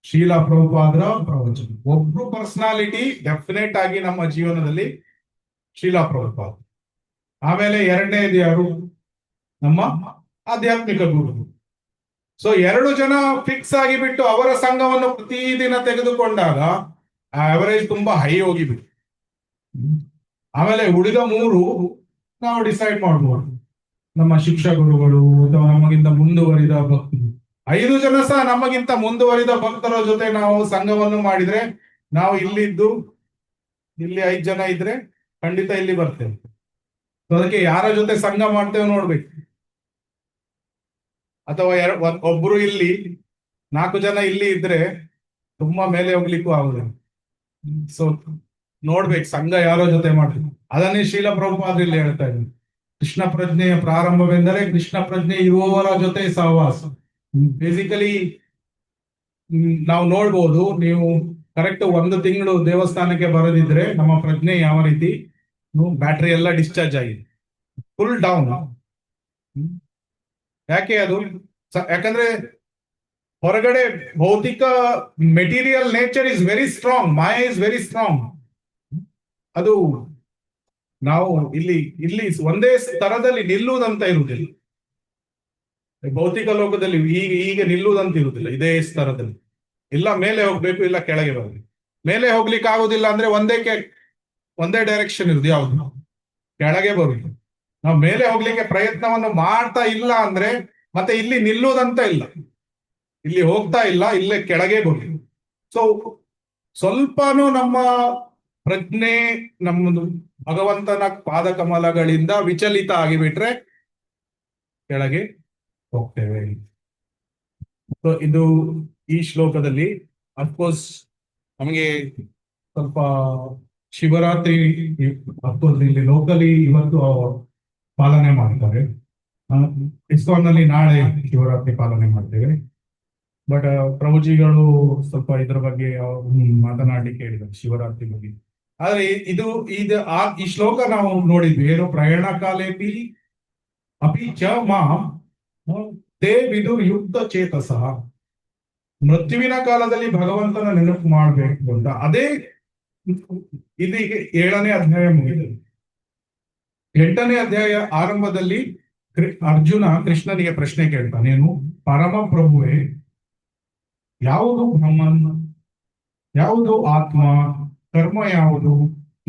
ಶೀಲ ಪ್ರಭುಪಾದರ ಪ್ರವಚನ. ಒಬ್ರು ಪರ್ಸನಾಲಿಟಿ ಡೆಫಿನೆಟ್ ಆಗಿ ನಮ್ಮ ಜೀವನದಲ್ಲಿ ಶೀಲ ಪ್ರಭುಪಾದ. ಆಮೇಲೆ ಎರಡನೇದು ಯಾರು? ನಮ್ಮ ಆಧ್ಯಾತ್ಮಿಕ ಗುರು. ಸೊ 2 ಜನ ಫಿಕ್ಸ್ ಆಗಿ ಬಿಟ್ಟು ಅವರ ಸಂಘವನ್ನು ಪ್ರತಿದಿನ ತೆಗೆದುಕೊಂಡಾಗ ಆವರೇಜ್ ತುಂಬಾ ಹೈ ಹೋಗಿಬಿಟ್ಟು, ಆಮೇಲೆ ಉಳಿದ 3 ನಾವು ಡಿಸೈಡ್ ಮಾಡ್ಬೋದು. ನಮ್ಮ ಶಿಕ್ಷಕರುಗಳು ಅಥವಾ ನಮಗಿಂತ ಮುಂದುವರಿದ ಭಕ್ತರು. 5 ಜನ ಸಹ ನಮಗಿಂತ ಮುಂದುವರಿದ ಭಕ್ತರ ಜೊತೆ ನಾವು ಸಂಘವನ್ನು ಮಾಡಿದ್ರೆ, ನಾವು ಇಲ್ಲಿ 5 ಜನ ಇದ್ರೆ ಖಂಡಿತ ಇಲ್ಲಿ ಬರ್ತೇವೆ. ಅದಕ್ಕೆ ಯಾರ ಜೊತೆ ಸಂಘ ಮಾಡ್ತೇವೆ ನೋಡ್ಬೇಕು. ಅಥವಾ ಒಬ್ರು ಇಲ್ಲಿ 4 ಜನ ಇಲ್ಲಿ ಇದ್ರೆ ತುಂಬಾ ಮೇಲೆ ಹೋಗ್ಲಿಕ್ಕೂ ಆಗುದಿಲ್ಲ. ಸೊ ನೋಡ್ಬೇಕು ಸಂಘ ಯಾರೋ ಜೊತೆ ಮಾಡ್ತೀವಿ. ಅದನ್ನೇ ಶೀಲ ಪ್ರಭುಪಾದರು ಇಲ್ಲಿ ಹೇಳ್ತಾ ಇದ್ದೀನಿ. ಕೃಷ್ಣ ಪ್ರಜ್ಞೆಯ ಪ್ರಾರಂಭವೆಂದರೆ ಕೃಷ್ಣ ಪ್ರಜ್ಞೆ ಇರುವವರ ಜೊತೆ ಸಹವಾಸ. ಬೇಸಿಕಲಿ ನಾವು ನೋಡ್ಬೋದು, ನೀವು ಕರೆಕ್ಟ್ 1 ತಿಂಗಳು ದೇವಸ್ಥಾನಕ್ಕೆ ಬರದಿದ್ರೆ ನಮ್ಮ ಪ್ರಜ್ಞೆ ಯಾವ ರೀತಿ, ಬ್ಯಾಟ್ರಿ ಎಲ್ಲ ಡಿಸ್ಚಾರ್ಜ್ ಆಗಿದೆ, ಫುಲ್ ಡೌನ್. ಯಾಕೆ ಅದು? ಯಾಕಂದ್ರೆ ಹೊರಗಡೆ ಭೌತಿಕ material nature is very strong, Maya is very strong. ಅದು ನಾವು ಇಲ್ಲಿ ಒಂದೇ ಸ್ತರದಲ್ಲಿ ನಿಲ್ಲುವುದಂತ ಇರುವುದಿಲ್ಲ. ಭೌತಿಕ ಲೋಕದಲ್ಲಿ ಹೀಗೆ ನಿಲ್ಲುವುದಂತ ಇರುವುದಿಲ್ಲ ಇದೇ ಸ್ತರದಲ್ಲಿ. ಇಲ್ಲ ಮೇಲೆ ಹೋಗ್ಬೇಕು, ಇಲ್ಲ ಕೆಳಗೆ ಬರಬೇಕು. ಮೇಲೆ ಹೋಗ್ಲಿಕ್ಕೆ ಆಗುದಿಲ್ಲ ಅಂದ್ರೆ ಒಂದೇ ಡೈರೆಕ್ಷನ್ ಇರುದು, ಯಾವುದು? ಕೆಳಗೆ ಬರುದು. ನಾವು ಮೇಲೆ ಹೋಗ್ಲಿಕ್ಕೆ ಪ್ರಯತ್ನವನ್ನು ಮಾಡ್ತಾ ಇಲ್ಲ ಅಂದ್ರೆ ಮತ್ತೆ ಇಲ್ಲಿ ನಿಲ್ಲುವುದಂತ ಇಲ್ಲ, ಇಲ್ಲಿ ಹೋಗ್ತಾ ಇಲ್ಲ, ಇಲ್ಲೇ ಕೆಳಗೆ ಬರುದು. ಸೊ ಸ್ವಲ್ಪನೂ ನಮ್ಮ ಪ್ರಜ್ಞೆ ನಮ್ಮದು ಭಗವಂತನ ಪಾದಕಮಲಗಳಿಂದ ವಿಚಲಿತ ಆಗಿಬಿಟ್ರೆ ಕೆಳಗೆ ಹೋಗ್ತೇವೆ. ಸೊ ಇದು ಈ ಶ್ಲೋಕದಲ್ಲಿ ಅಫ್ಕೋರ್ಸ್ ನಮಗೆ ಸ್ವಲ್ಪ ಶಿವರಾತ್ರಿ ಅಫ್ಕೋರ್ಸ್ ಇಲ್ಲಿ ಲೋಕಲಿ ಇವತ್ತು ಪಾಲನೆ ಮಾಡ್ತಾರೆ. ಇಸ್ಕಾನ್ ನಲ್ಲಿ ನಾಳೆ ಶಿವರಾತ್ರಿ ಪಾಲನೆ ಮಾಡ್ತೇವೆ. ಬಟ್ ಪ್ರಭುಜಿಗಳು ಸ್ವಲ್ಪ ಇದ್ರ ಬಗ್ಗೆ ಮಾತನಾಡಲಿಕ್ಕೆ ಹೇಳಿದ್ದಾರೆ ಶಿವರಾತ್ರಿ ಬಗ್ಗೆ. ಆದ್ರೆ ಈ ಶ್ಲೋಕ ನಾವು ನೋಡಿದ್ವಿ, ಏನು ಪ್ರಯಾಣ ಕಾಲೇಪಿ ಅಪಿ ಚ ಮಾಂ ತೇ ವಿದು ಯುಕ್ತ ಚೇತಸ. ಮೃತ್ಯುವಿನ ಕಾಲದಲ್ಲಿ ಭಗವಂತನ ನೆನಪು ಮಾಡಬೇಕು ಅಂತ. ಅದೇ ಇದೀಗ 7ನೇ ಅಧ್ಯಾಯ ಮುಗಿದು 8ನೇ ಅಧ್ಯಾಯ ಆರಂಭದಲ್ಲಿ ಅರ್ಜುನ ಕೃಷ್ಣನಿಗೆ ಪ್ರಶ್ನೆ ಕೇಳ್ತಾನೆ, ಏನು ಪರಮ ಪ್ರಭುವೇ, ಯಾವುದು ಬ್ರಹ್ಮನ್, ಯಾವುದು ಆತ್ಮ, ಕರ್ಮ ಯಾವುದು,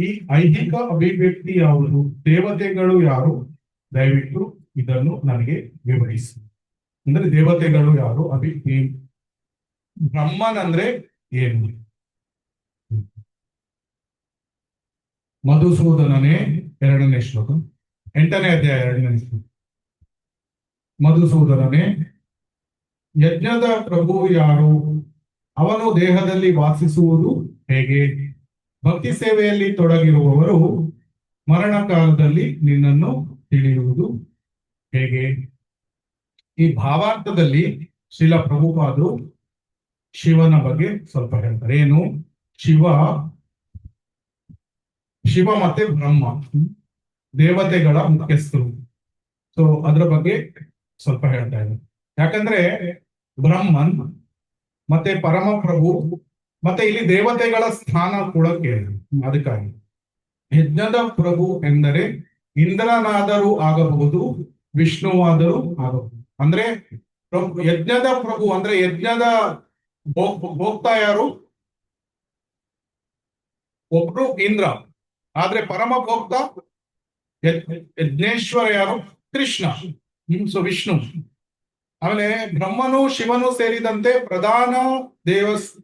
ಈ ಐಹಿಕ ಅಭಿವ್ಯಕ್ತಿ ಯಾವುದು, ದೇವತೆಗಳು ಯಾರು, ದಯವಿಟ್ಟು ಇದನ್ನು ನನಗೆ ವಿವರಿಸಿ. ಅಂದ್ರೆ ದೇವತೆಗಳು ಯಾರು, ಬ್ರಹ್ಮನ್ ಅಂದ್ರೆ ಏನು? ಮಧುಸೂದನನೇ 2ನೇ ಶ್ಲೋಕ, 8ನೇ ಅಧ್ಯಾಯ 2ನೇ ಶ್ಲೋಕ. ಮಧುಸೂದನನೇ, ಯಜ್ಞದ ಪ್ರಭು ಯಾರು, ಅವನು ದೇಹದಲ್ಲಿ ವಾಸಿಸುವುದು ಹೇಗೆ, ಭಕ್ತಿ ಸೇವೆಯಲ್ಲಿ ತೊಡಗಿರುವವರು ಮರಣ ಕಾಲದಲ್ಲಿ ನಿನ್ನನ್ನು ತಿಳಿಯುವುದು ಹೇಗೆ? ಈ ಭಾವಾರ್ಥದಲ್ಲಿ ಶ್ರೀಲ ಪ್ರಭುಪಾದರು ಶಿವನ ಬಗ್ಗೆ ಸ್ವಲ್ಪ ಹೇಳ್ತಾರೆ. ಏನು ಶಿವ ಮತ್ತೆ ಬ್ರಹ್ಮ ದೇವತೆಗಳ ಮುಖ್ಯಸ್ಥರು. ಸೊ ಅದ್ರ ಬಗ್ಗೆ ಸ್ವಲ್ಪ ಹೇಳ್ತಾ ಇದ್ದಾರೆ. ಯಾಕಂದ್ರೆ ಬ್ರಹ್ಮನ್ ಮತ್ತೆ ಪರಮ ಪ್ರಭು ಮತ್ತೆ ಇಲ್ಲಿ ದೇವತೆಗಳ ಸ್ಥಾನ ಕೂಡ ಕೇಳಿದ್ರು. ಅದಕ್ಕಾಗಿ ಯಜ್ಞದ ಪ್ರಭು ಎಂದರೆ ಇಂದ್ರನಾದರೂ ಆಗಬಹುದು, ವಿಷ್ಣುವಾದರೂ ಆಗಬಹುದು. ಅಂದ್ರೆ ಯಜ್ಞದ ಪ್ರಭು ಅಂದ್ರೆ ಯಜ್ಞದ ಭೋಕ್ತಾ ಯಾರು? ಒಬ್ರು ಇಂದ್ರ. ಆದ್ರೆ ಪರಮ ಭೋಕ್ತ ಯಜ್ಞೇಶ್ವರ ಯಾರು? ಕೃಷ್ಣ. ಸೊ ವಿಷ್ಣು. ಆಮೇಲೆ ಬ್ರಹ್ಮನು ಶಿವನು ಸೇರಿದಂತೆ ಪ್ರಧಾನ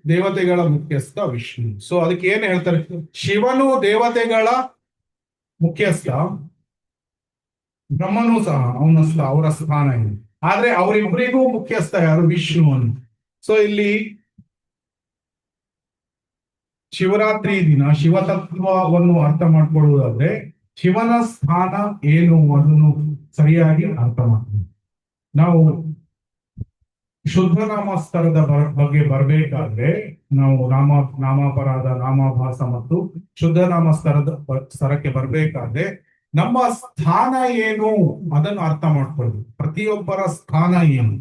ದೇವತೆಗಳ ಮುಖ್ಯಸ್ಥ ವಿಷ್ಣು. ಸೊ ಅದಕ್ಕೆ ಏನ್ ಹೇಳ್ತಾರೆ? ಶಿವನು ದೇವತೆಗಳ ಮುಖ್ಯಸ್ಥ, ಬ್ರಹ್ಮನು ಸಹ ಅವರ ಸ್ಥಾನ ಇದೆ. ಆದ್ರೆ ಅವರಿಬ್ಬರಿಗೂ ಮುಖ್ಯಸ್ಥ ಯಾರು? ವಿಷ್ಣುವನು. ಸೊ ಇಲ್ಲಿ ಶಿವರಾತ್ರಿ ದಿನ ಶಿವತತ್ವವನ್ನು ಅರ್ಥ ಮಾಡ್ಕೊಳ್ಳುವುದಾದ್ರೆ ಶಿವನ ಸ್ಥಾನ ಏನು ಅದನ್ನು ಸರಿಯಾಗಿ ಅರ್ಥ ಮಾಡ್ತೀವಿ. ನಾವು ಶುದ್ಧ ನಾಮಸ್ತರದ ಬಗ್ಗೆ ಬರಬೇಕಾದ್ರೆ ನಾವು ನಾಮಾಪರಾಧ, ನಾಮಾಭಾಸ ಮತ್ತು ಶುದ್ಧ ಸ್ತರಕ್ಕೆ ಬರಬೇಕಾದ್ರೆ ನಮ್ಮ ಸ್ಥಾನ ಏನು ಅದನ್ನು ಅರ್ಥ ಮಾಡ್ಕೊಳ್ಳೋದು. ಪ್ರತಿಯೊಬ್ಬರ ಸ್ಥಾನ ಏನು,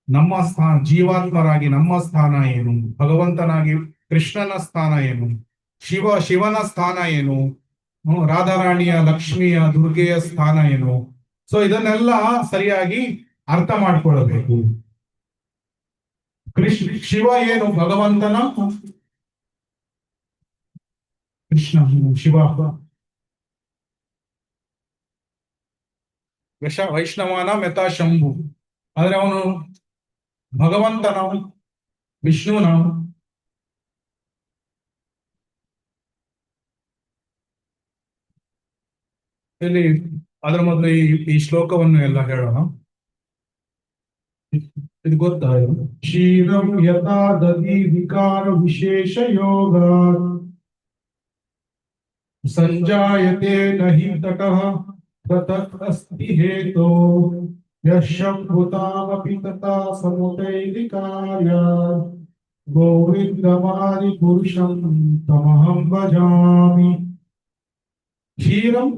ನಮ್ಮ ಸ್ಥಾನ ಜೀವಾತ್ಮರಾಗಿ ನಮ್ಮ ಸ್ಥಾನ ಏನು, ಭಗವಂತನಾಗಿ ಕೃಷ್ಣನ ಸ್ಥಾನ ಏನು, ಶಿವನ ಸ್ಥಾನ ಏನು, ರಾಧಾರಾಣಿಯ, ಲಕ್ಷ್ಮಿಯ, ದುರ್ಗೆಯ ಸ್ಥಾನ ಏನು. ಸೊ ಇದನ್ನೆಲ್ಲ ಸರಿಯಾಗಿ ಅರ್ಥ ಮಾಡ್ಕೊಳ್ಳಬೇಕು. ಶಿವ ಏನು? ಭಗವಂತನ ಕೃಷ್ಣ ಶಿವ ವೈಷ್ಣವನ ಮೆತಾ ಶಂಭು. ಆದ್ರೆ ಅವನು ಭಗವಂತನ, ವಿಷ್ಣುನ. ಇಲ್ಲಿ ಅದರ ಮೊದಲು ಈ ಶ್ಲೋಕವನ್ನು ಎಲ್ಲ ಹೇಳೋಣ. ಇದು ಗೊತ್ತಾಯ್ತು. ಕ್ಷೀರಂ ಯಥಾ ದಧಿ ವಿಕಾರ ವಿಶೇಷ ಯೋಗ ಸಂಜಾಯತೆ ನಹಿ ತಟಃ ತತಃ ಅಸ್ತಿ ಹೇತೋ ಯಶಂಭುತಾಮಪಿ ತಥಾ ಸಮುದೈರಿಕಾಯ ಗೋವಿಂದಮಾದಿ ಪುರುಷಂ ತಮಹಂ ಭಜಾಮಿ. ಕ್ಷೀರಂ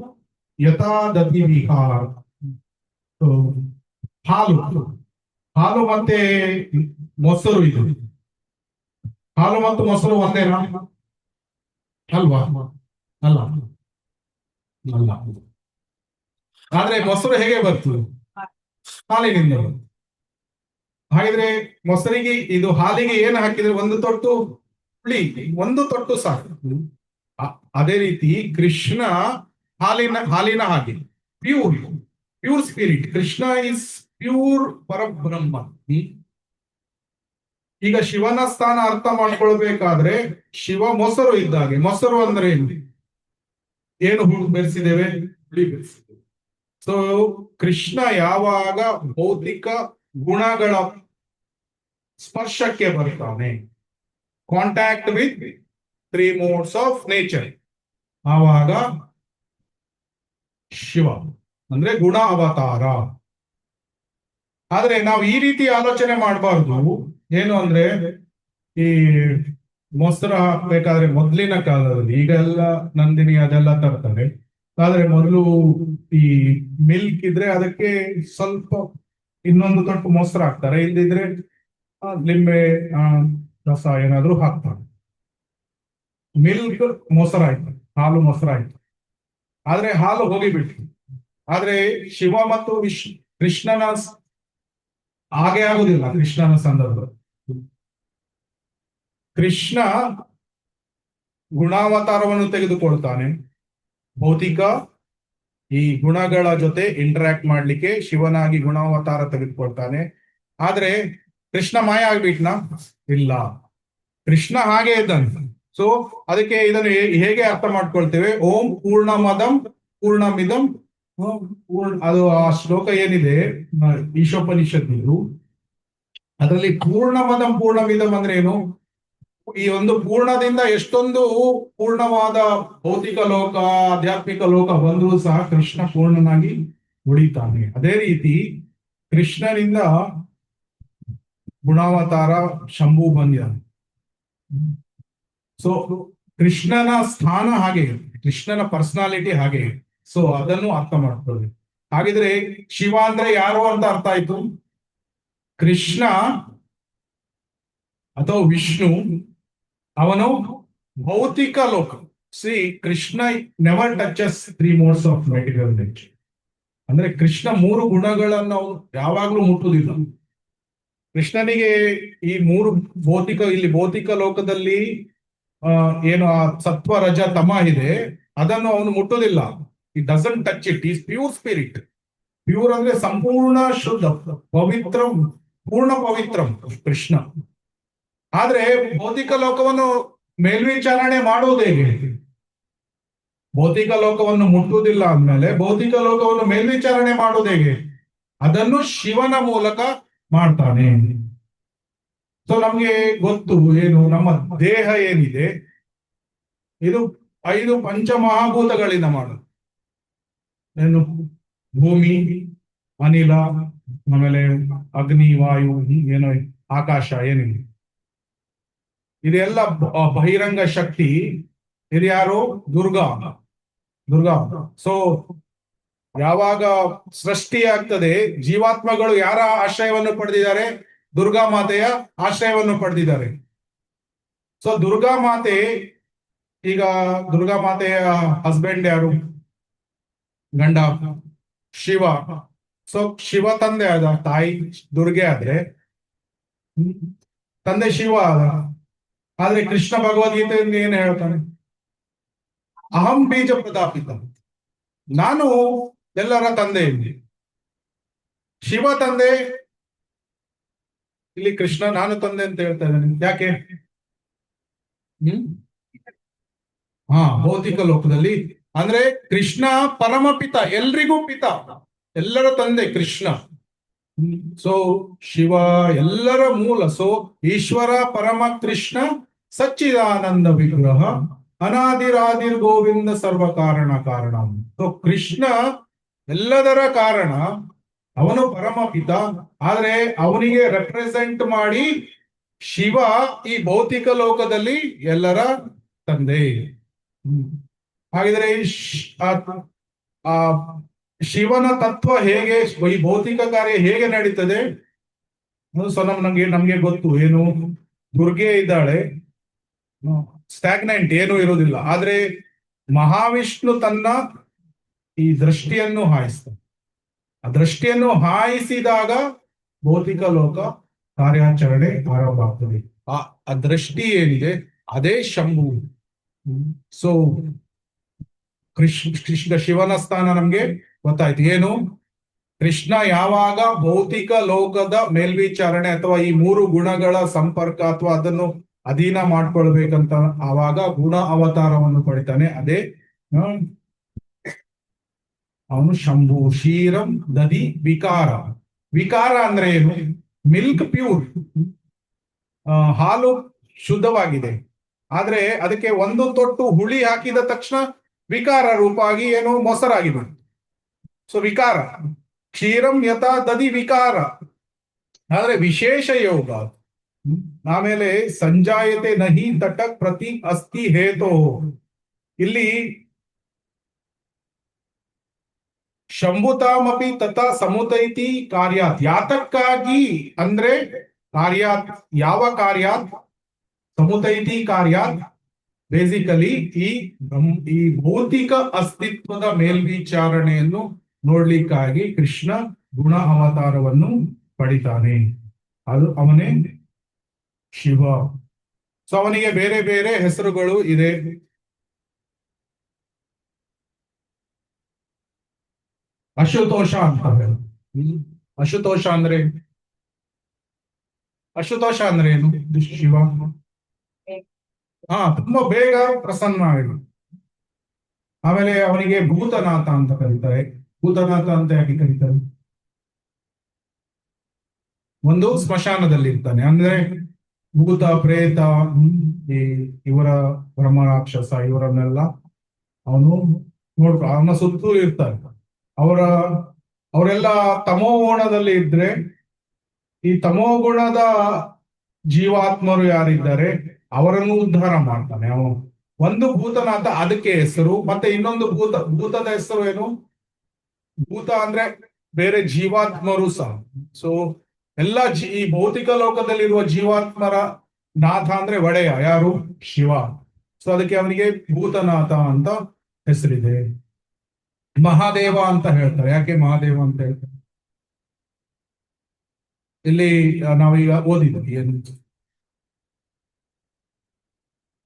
ಯಥಾ ದಧಿ ವಿಕಾರ, ಹಾಲು ಮತ್ತೆ ಮೊಸರು. ಇದು ಹಾಲು ಮತ್ತು ಮೊಸರು ಒಂದೇನಾ? ಅಲ್ವಾ? ಅಲ್ಲ. ಆದ್ರೆ ಮೊಸರು ಹೇಗೆ ಬರ್ತದೆ? ಹಾಲಿನಿಂದ. ಹಾಗಿದ್ರೆ ಮೊಸರಿಗೆ ಇದು ಹಾಲಿಗೆ ಏನು ಹಾಕಿದ್ರೆ ಒಂದು ತೊಟ್ಟು ಹುಳಿ, ಒಂದು ತೊಟ್ಟು ಸಾಕು. ಅದೇ ರೀತಿ ಕೃಷ್ಣ ಹಾಲಿನ ಹಾಗೆ pure spirit. Krishna is pure ಪರಬ್ರಹ್ಮ. ಈಗ ಶಿವನ ಸ್ಥಾನ ಅರ್ಥ ಮಾಡ್ಕೊಳ್ಬೇಕಾದ್ರೆ ಶಿವ ಮೊಸರು ಇದ್ದಾಗೆ. ಮೊಸರು ಅಂದ್ರೆ ಏನು ಬೆರೆಸಿದ್ದೇವೆ? ಹುಳಿ ಬೆರೆಸಿದ್ದೇವೆ. ಸೊ ಕೃಷ್ಣ ಯಾವಾಗ ಭೌತಿಕ ಗುಣಗಳ ಸ್ಪರ್ಶಕ್ಕೆ ಬರ್ತಾನೆ, contact with 3 modes of nature, ಆವಾಗ ಶಿವ ಅಂದ್ರೆ ಗುಣ ಅವತಾರ. ಆದ್ರೆ ನಾವು ಈ ರೀತಿ ಆಲೋಚನೆ ಮಾಡಬಾರ್ದು. ಏನು ಅಂದ್ರೆ ಈ ಮೊಸರು ಹಾಕ್ಬೇಕಾದ್ರೆ ಮೊದ್ಲಿನ ಕಾಲದಲ್ಲಿ, ಈಗ ಎಲ್ಲ ನಂದಿನಿ ಅದೆಲ್ಲ ತರ್ತಾರೆ, ಆದ್ರೆ ಮೊದಲು ಈ ಮಿಲ್ಕ್ ಇದ್ರೆ ಅದಕ್ಕೆ ಸ್ವಲ್ಪ ಇನ್ನೊಂದು ತೊಟ್ಟು ಮೊಸರು ಹಾಕ್ತಾರೆ, ಇಲ್ದಿದ್ರೆ ಲಿಂಬೆ ರಸ ಏನಾದ್ರು ಹಾಕ್ತಾರೆ. ಮಿಲ್ಕ್ ಮೊಸರಾಯ್ತು, ಹಾಲು ಮೊಸರಾಯ್ತು. ಆದ್ರೆ ಹಾಲು ಹೋಗಿಬಿಟ್ರು. ಆದ್ರೆ ಶಿವ ಮತ್ತು ಕೃಷ್ಣನ ಹಾಗೆ ಆಗುದಿಲ್ಲ. ಕೃಷ್ಣನ ಸಂದರ್ಭ, ಕೃಷ್ಣ ಗುಣಾವತಾರವನ್ನು ತೆಗೆದುಕೊಳ್ತಾನೆ. ಭೌತಿಕ ಈ ಗುಣಗಳ ಜೊತೆ ಇಂಟರಾಕ್ಟ್ ಮಾಡ್ಲಿಕ್ಕೆ ಶಿವನಾಗಿ ಗುಣಾವತಾರ ತೆಗೆದುಕೊಳ್ತಾನೆ. ಆದ್ರೆ ಕೃಷ್ಣ ಮಾಯ ಆಗ್ಬಿಟ್ನಾ? ಇಲ್ಲ, ಕೃಷ್ಣ ಹಾಗೆ ಇದ್ದಾನೆ. ಸೊ ಅದಕ್ಕೆ ಇದನ್ನು ಹೇಗೆ ಅರ್ಥ ಮಾಡ್ಕೊಳ್ತೇವೆ? ಓಂ ಪೂರ್ಣಮದಂ ಪೂರ್ಣಮಿದಂ ಅದು ಆ ಶ್ಲೋಕ ಏನಿದೆ ಈಶೋಪನಿಷತ್ತು, ಅದರಲ್ಲಿ ಪೂರ್ಣಮದಂ ಪೂರ್ಣಮಿದಂ ಅಂದ್ರೆ ಏನು? ಈ ಒಂದು ಪೂರ್ಣದಿಂದ ಎಷ್ಟೊಂದು ಪೂರ್ಣವಾದ ಭೌತಿಕ ಲೋಕ, ಆಧ್ಯಾತ್ಮಿಕ ಲೋಕ ಬಂದರೂ ಸಹ ಕೃಷ್ಣ ಪೂರ್ಣನಾಗಿ ಉಳಿತಾನೆ. ಅದೇ ರೀತಿ ಕೃಷ್ಣನಿಂದ ಗುಣಾವತಾರ ಶಂಭು ಬಂದಿದ್ದಾನೆ. ಸೊ ಕೃಷ್ಣನ ಸ್ಥಾನ ಹಾಗೆ ಇದೆ, ಕೃಷ್ಣನ ಪರ್ಸನಾಲಿಟಿ ಹಾಗೆ ಇದೆ. ಸೊ ಅದನ್ನು ಅರ್ಥ ಮಾಡ್ಕೊಳ್ಳಿ. ಹಾಗಿದ್ರೆ ಶಿವ ಅಂದ್ರೆ ಯಾರು ಅಂತ ಅರ್ಥ ಆಯ್ತು. ಕೃಷ್ಣ ಅಥವಾ ವಿಷ್ಣು, ಅವನು ಭೌತಿಕ ಲೋಕ. C, Krishna never touches 3 modes of material nature. ಅಂದ್ರೆ ಕೃಷ್ಣ 3 ಗುಣಗಳನ್ನು ಯಾವಾಗ್ಲೂ ಮುಟ್ಟುವುದಿಲ್ಲ. ಕೃಷ್ಣನಿಗೆ ಈ 3 ಇಲ್ಲಿ ಭೌತಿಕ ಲೋಕದಲ್ಲಿ ಏನು ಆ ಸತ್ವ ರಜ ತಮ ಇದೆ, ಅದನ್ನು ಅವನು ಮುಟ್ಟುವುದಿಲ್ಲ. ಈ doesn't touch it. Is pure spirit. Pure ಅಂದ್ರೆ ಸಂಪೂರ್ಣ ಶುದ್ಧ, ಪವಿತ್ರ, ಪೂರ್ಣ ಪವಿತ್ರ ಕೃಷ್ಣ. ಆದ್ರೆ ಭೌತಿಕ ಲೋಕವನ್ನು ಮೇಲ್ವಿಚಾರಣೆ ಮಾಡುವುದು ಹೇಗೆ? ಭೌತಿಕ ಲೋಕವನ್ನು ಮುಟ್ಟುವುದಿಲ್ಲ ಅಂದ್ಮೇಲೆ ಭೌತಿಕ ಲೋಕವನ್ನು ಮೇಲ್ವಿಚಾರಣೆ ಮಾಡುವುದು ಹೇಗೆ? ಅದನ್ನು ಶಿವನ ಮೂಲಕ ಮಾಡ್ತಾನೆ. ಸೊ ನಮ್ಗೆ ಗೊತ್ತು ಏನು, ನಮ್ಮ ದೇಹ ಏನಿದೆ ಇದು 5 ಪಂಚಮಹಾಭೂತಗಳಿಂದ ಮಾಡೋದು. ಏನು? ಭೂಮಿ, ಅನಿಲ, ಆಮೇಲೆ ಅಗ್ನಿ, ವಾಯು, ಏನೋ ಆಕಾಶ ಏನಿದೆ, ಇದೆಲ್ಲ ಬಹಿರಂಗ ಶಕ್ತಿ. ಇದು ಯಾರು? ದುರ್ಗಾ. ಸೊ ಯಾವಾಗ ಸೃಷ್ಟಿ ಆಗ್ತದೆ, ಜೀವಾತ್ಮಗಳು ಯಾರ ಆಶ್ರಯವನ್ನು ಪಡೆದಿದ್ದಾರೆ? ದುರ್ಗಾ ಮಾತೆಯ ಆಶ್ರಯವನ್ನು ಪಡೆದಿದ್ದಾರೆ. ಸೊ ದುರ್ಗಾ ಮಾತೆ, ಈಗ ದುರ್ಗಾ ಮಾತೆಯ ಹಸ್ಬೆಂಡ್ ಯಾರು? ಗಂಡ ಶಿವ. ಸೊ ಶಿವ ತಂದೆ ಆದ, ತಾಯಿ ದುರ್ಗೆ ಆದ್ರೆ ತಂದೆ ಶಿವ ಆದ. ಆದ್ರೆ ಕೃಷ್ಣ ಭಗವದ್ಗೀತೆಯಿಂದ ಏನ್ ಹೇಳ್ತಾನೆ? ಅಹಂ ಬೀಜ ಪ್ರದಾಪಿತ, ನಾನು ಎಲ್ಲರ ತಂದೆ ಇದ್ದೆ. ಶಿವ ತಂದೆ, ಇಲ್ಲಿ ಕೃಷ್ಣ ನಾನು ತಂದೆ ಅಂತ ಹೇಳ್ತಾ ಇದ್ದಾನೆ. ಯಾಕೆ? ಭೌತಿಕ ಲೋಕದಲ್ಲಿ ಅಂದ್ರೆ ಕೃಷ್ಣ ಪರಮಪಿತ, ಎಲ್ರಿಗೂ ಪಿತ, ಎಲ್ಲರ ತಂದೆ ಕೃಷ್ಣ. ಸೊ ಶಿವ ಎಲ್ಲರ ಮೂಲ. ಸೊ ಈಶ್ವರ ಪರಮ ಕೃಷ್ಣ ಸಚ್ಚಿದಾನಂದ ವಿಗ್ರಹ ಅನಾದಿರಾದಿರ್ ಗೋವಿಂದ ಸರ್ವ ಕಾರಣ ಕಾರಣ. ಸೊ ಕೃಷ್ಣ ಎಲ್ಲದರ ಕಾರಣ, ಅವನು ಪರಮ ಪಿತ. ಆದ್ರೆ ಅವನಿಗೆ ರೆಪ್ರೆಸೆಂಟ್ ಮಾಡಿ ಶಿವ ಈ ಭೌತಿಕ ಲೋಕದಲ್ಲಿ ಎಲ್ಲರ ತಂದೆ. ಹಾಗಿದ್ರೆ ಆ ಶಿವನ ತತ್ವ ಹೇಗೆ, ಈ ಭೌತಿಕ ಕಾರ್ಯ ಹೇಗೆ ನಡೀತದೆ? ಸೊ ನಮ್ಗೆ ಗೊತ್ತು ಏನು, ದುರ್ಗೆ ಇದ್ದಾಳೆ, ಸ್ಟ್ಯಾಗ್ನೆಂಟ್, ಏನೂ ಇರುವುದಿಲ್ಲ. ಆದ್ರೆ ಮಹಾವಿಷ್ಣು ತನ್ನ ಈ ದೃಷ್ಟಿಯನ್ನು ಹಾಯಿಸ್ತಾನೆ. ಆ ದೃಷ್ಟಿಯನ್ನು ಹಾಯಿಸಿದಾಗ ಭೌತಿಕ ಲೋಕ ಕಾರ್ಯಾಚರಣೆ ಆರಂಭ ಆಗ್ತದೆ. ಆ ದೃಷ್ಟಿ ಏನಿದೆ ಅದೇ ಶಂಭು. ಸೊ ಕೃಷ್ಣ ಶಿವನ ಸ್ಥಾನ ನಮ್ಗೆ ಗೊತ್ತಾಯ್ತು. ಏನು? ಕೃಷ್ಣ ಯಾವಾಗ ಭೌತಿಕ ಲೋಕದ ಮೇಲ್ವಿಚಾರಣೆ ಅಥವಾ ಈ 3 ಗುಣಗಳ ಸಂಪರ್ಕ ಅಥವಾ ಅದನ್ನು ಅಧೀನ ಮಾಡ್ಕೊಳ್ಬೇಕಂತ ಆವಾಗ ಗುಣ ಅವತಾರವನ್ನು ಪಡಿತಾನೆ. ಅದೇ ಅವನು ಶಂಭು. ಕ್ಷೀರಂ ದಧಿ ವಿಕಾರ. ವಿಕಾರ ಅಂದ್ರೆ ಏನು? ಮಿಲ್ಕ್ ಪ್ಯೂರ್, ಹಾಲು ಶುದ್ಧವಾಗಿದೆ. ಆದ್ರೆ ಅದಕ್ಕೆ 1 ತೊಟ್ಟು ಹುಳಿ ಹಾಕಿದ ತಕ್ಷಣ ವಿಕಾರ ರೂಪ ಆಗಿ ಏನು ಮೊಸರಾಗಿದೆ. ಸೊ ವಿಕಾರ. ಕ್ಷೀರಂ ಯಥಾ ದಧಿ ವಿಕಾರ. ಆದ್ರೆ ವಿಶೇಷ ಯೋಗ. ಆಮೇಲೆ ಸಂಜಾಯತೆ ನಹಿ ತಟ ಪ್ರತಿ ಅಸ್ತಿ ಹೇತೋ. ಇಲ್ಲಿ ಶಂಭುತಾಮಪಿ ತಥಾ ಸಮುದೈತಿ ಕಾರ್ಯಾತ್. ಯಾತಕ್ಕಾಗಿ ಅಂದ್ರೆ ಕಾರ್ಯಾತ್, ಯಾವ ಕಾರ್ಯಾತ್? ಸಮುದೈತಿ ಕಾರ್ಯಾತ್. ಬೇಸಿಕಲಿ ಈ ಭೌತಿಕ ಅಸ್ತಿತ್ವದ ಮೇಲ್ವಿಚಾರಣೆಯನ್ನು ನೋಡ್ಲಿಕ್ಕಾಗಿ ಕೃಷ್ಣ ಗುಣ ಅವತಾರವನ್ನು ಪಡಿತಾನೆ. ಅದು ಅವನೇ ಶಿವ. ಸೊ ಅವನಿಗೆ ಬೇರೆ ಬೇರೆ ಹೆಸರುಗಳು ಇದೆ. ಅಶುತೋಷ ಅಂತ ಹೇಳಿ. ಅಶುತೋಷ ಅಂದ್ರೆ ಏನು? ಶಿವ ತುಂಬಾ ಬೇಗ ಪ್ರಸನ್ನ ಆಗಿ. ಆಮೇಲೆ ಅವನಿಗೆ ಭೂತನಾಥ ಅಂತ ಕರೀತಾರೆ. ಭೂತನಾಥ ಅಂತ ಯಾಕೆ ಕರೀತಾರೆ? ಒಂದು ಸ್ಮಶಾನದಲ್ಲಿ ಇರ್ತಾನೆ, ಅಂದ್ರೆ ಭೂತ ಪ್ರೇತ ಇವರ ಬ್ರಹ್ಮ ರಾಕ್ಷಸ ಇವರನ್ನೆಲ್ಲ ಅವನು ಅವನ ಸುತ್ತಲೂ ಇರ್ತಾನೆ. ಅವರೆಲ್ಲ ತಮೋಗುಣದಲ್ಲಿ ಇದ್ರೆ, ಈ ತಮೋಗುಣದ ಜೀವಾತ್ಮರು ಯಾರಿದ್ದಾರೆ ಅವರನ್ನು ಉದ್ಧಾರ ಮಾಡ್ತಾನೆ ಅವನು. ಒಂದು ಭೂತನಾಥ ಅದಕ್ಕೆ ಹೆಸರು. ಮತ್ತೆ ಇನ್ನೊಂದು ಭೂತದ ಹೆಸರು ಏನು? ಭೂತ ಅಂದ್ರೆ ಬೇರೆ ಜೀವಾತ್ಮರು ಸಹ. ಸೊ ಎಲ್ಲ ಈ ಭೌತಿಕ ಲೋಕದಲ್ಲಿರುವ ಜೀವಾತ್ಮರ ನಾಥ ಅಂದ್ರೆ ಒಡೆಯ ಯಾರು? ಶಿವ. ಸೊ ಅದಕ್ಕೆ ಅವನಿಗೆ ಭೂತನಾಥ ಅಂತ ಹೆಸರಿದೆ. ಮಹಾದೇವ ಅಂತ ಹೇಳ್ತಾರೆ. ಯಾಕೆ ಮಹಾದೇವ ಅಂತ ಹೇಳ್ತಾರೆ? ಇಲ್ಲಿ ನಾವೀಗ ಓದಿದ್ವಿ ಏನು,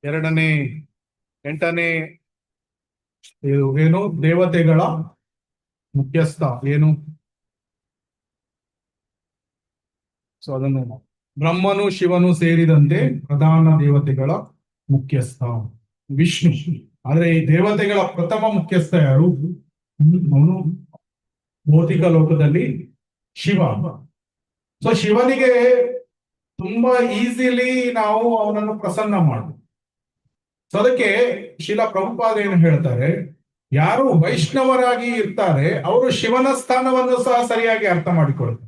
8ನೇ ಏನು ದೇವತೆಗಳ ಮುಖ್ಯಸ್ಥ ಏನು? ಸೊ ಅದನ್ನು ಬ್ರಹ್ಮನು ಶಿವನು ಸೇರಿದಂತೆ ಪ್ರಧಾನ ದೇವತೆಗಳ ಮುಖ್ಯಸ್ಥ ವಿಷ್ಣು. ಆದ್ರೆ ಈ ದೇವತೆಗಳ ಪ್ರಥಮ ಮುಖ್ಯಸ್ಥ ಯಾರು? ಅವನು ಭೌತಿಕ ಲೋಕದಲ್ಲಿ ಶಿವ. ಸೊ ಶಿವನಿಗೆ ತುಂಬಾ ಈಸಿಲಿ ನಾವು ಅವನನ್ನು ಪ್ರಸನ್ನ ಮಾಡ್ಬೋದು. ಸೊ ಅದಕ್ಕೆ ಶಿಲಾ ಪ್ರಭುಪಾದ ಏನು ಹೇಳ್ತಾರೆ, ಯಾರು ವೈಷ್ಣವರಾಗಿ ಇರ್ತಾರೆ ಅವರು ಶಿವನ ಸ್ಥಾನವನ್ನು ಸಹ ಸರಿಯಾಗಿ ಅರ್ಥ ಮಾಡಿಕೊಳ್ತಾರೆ.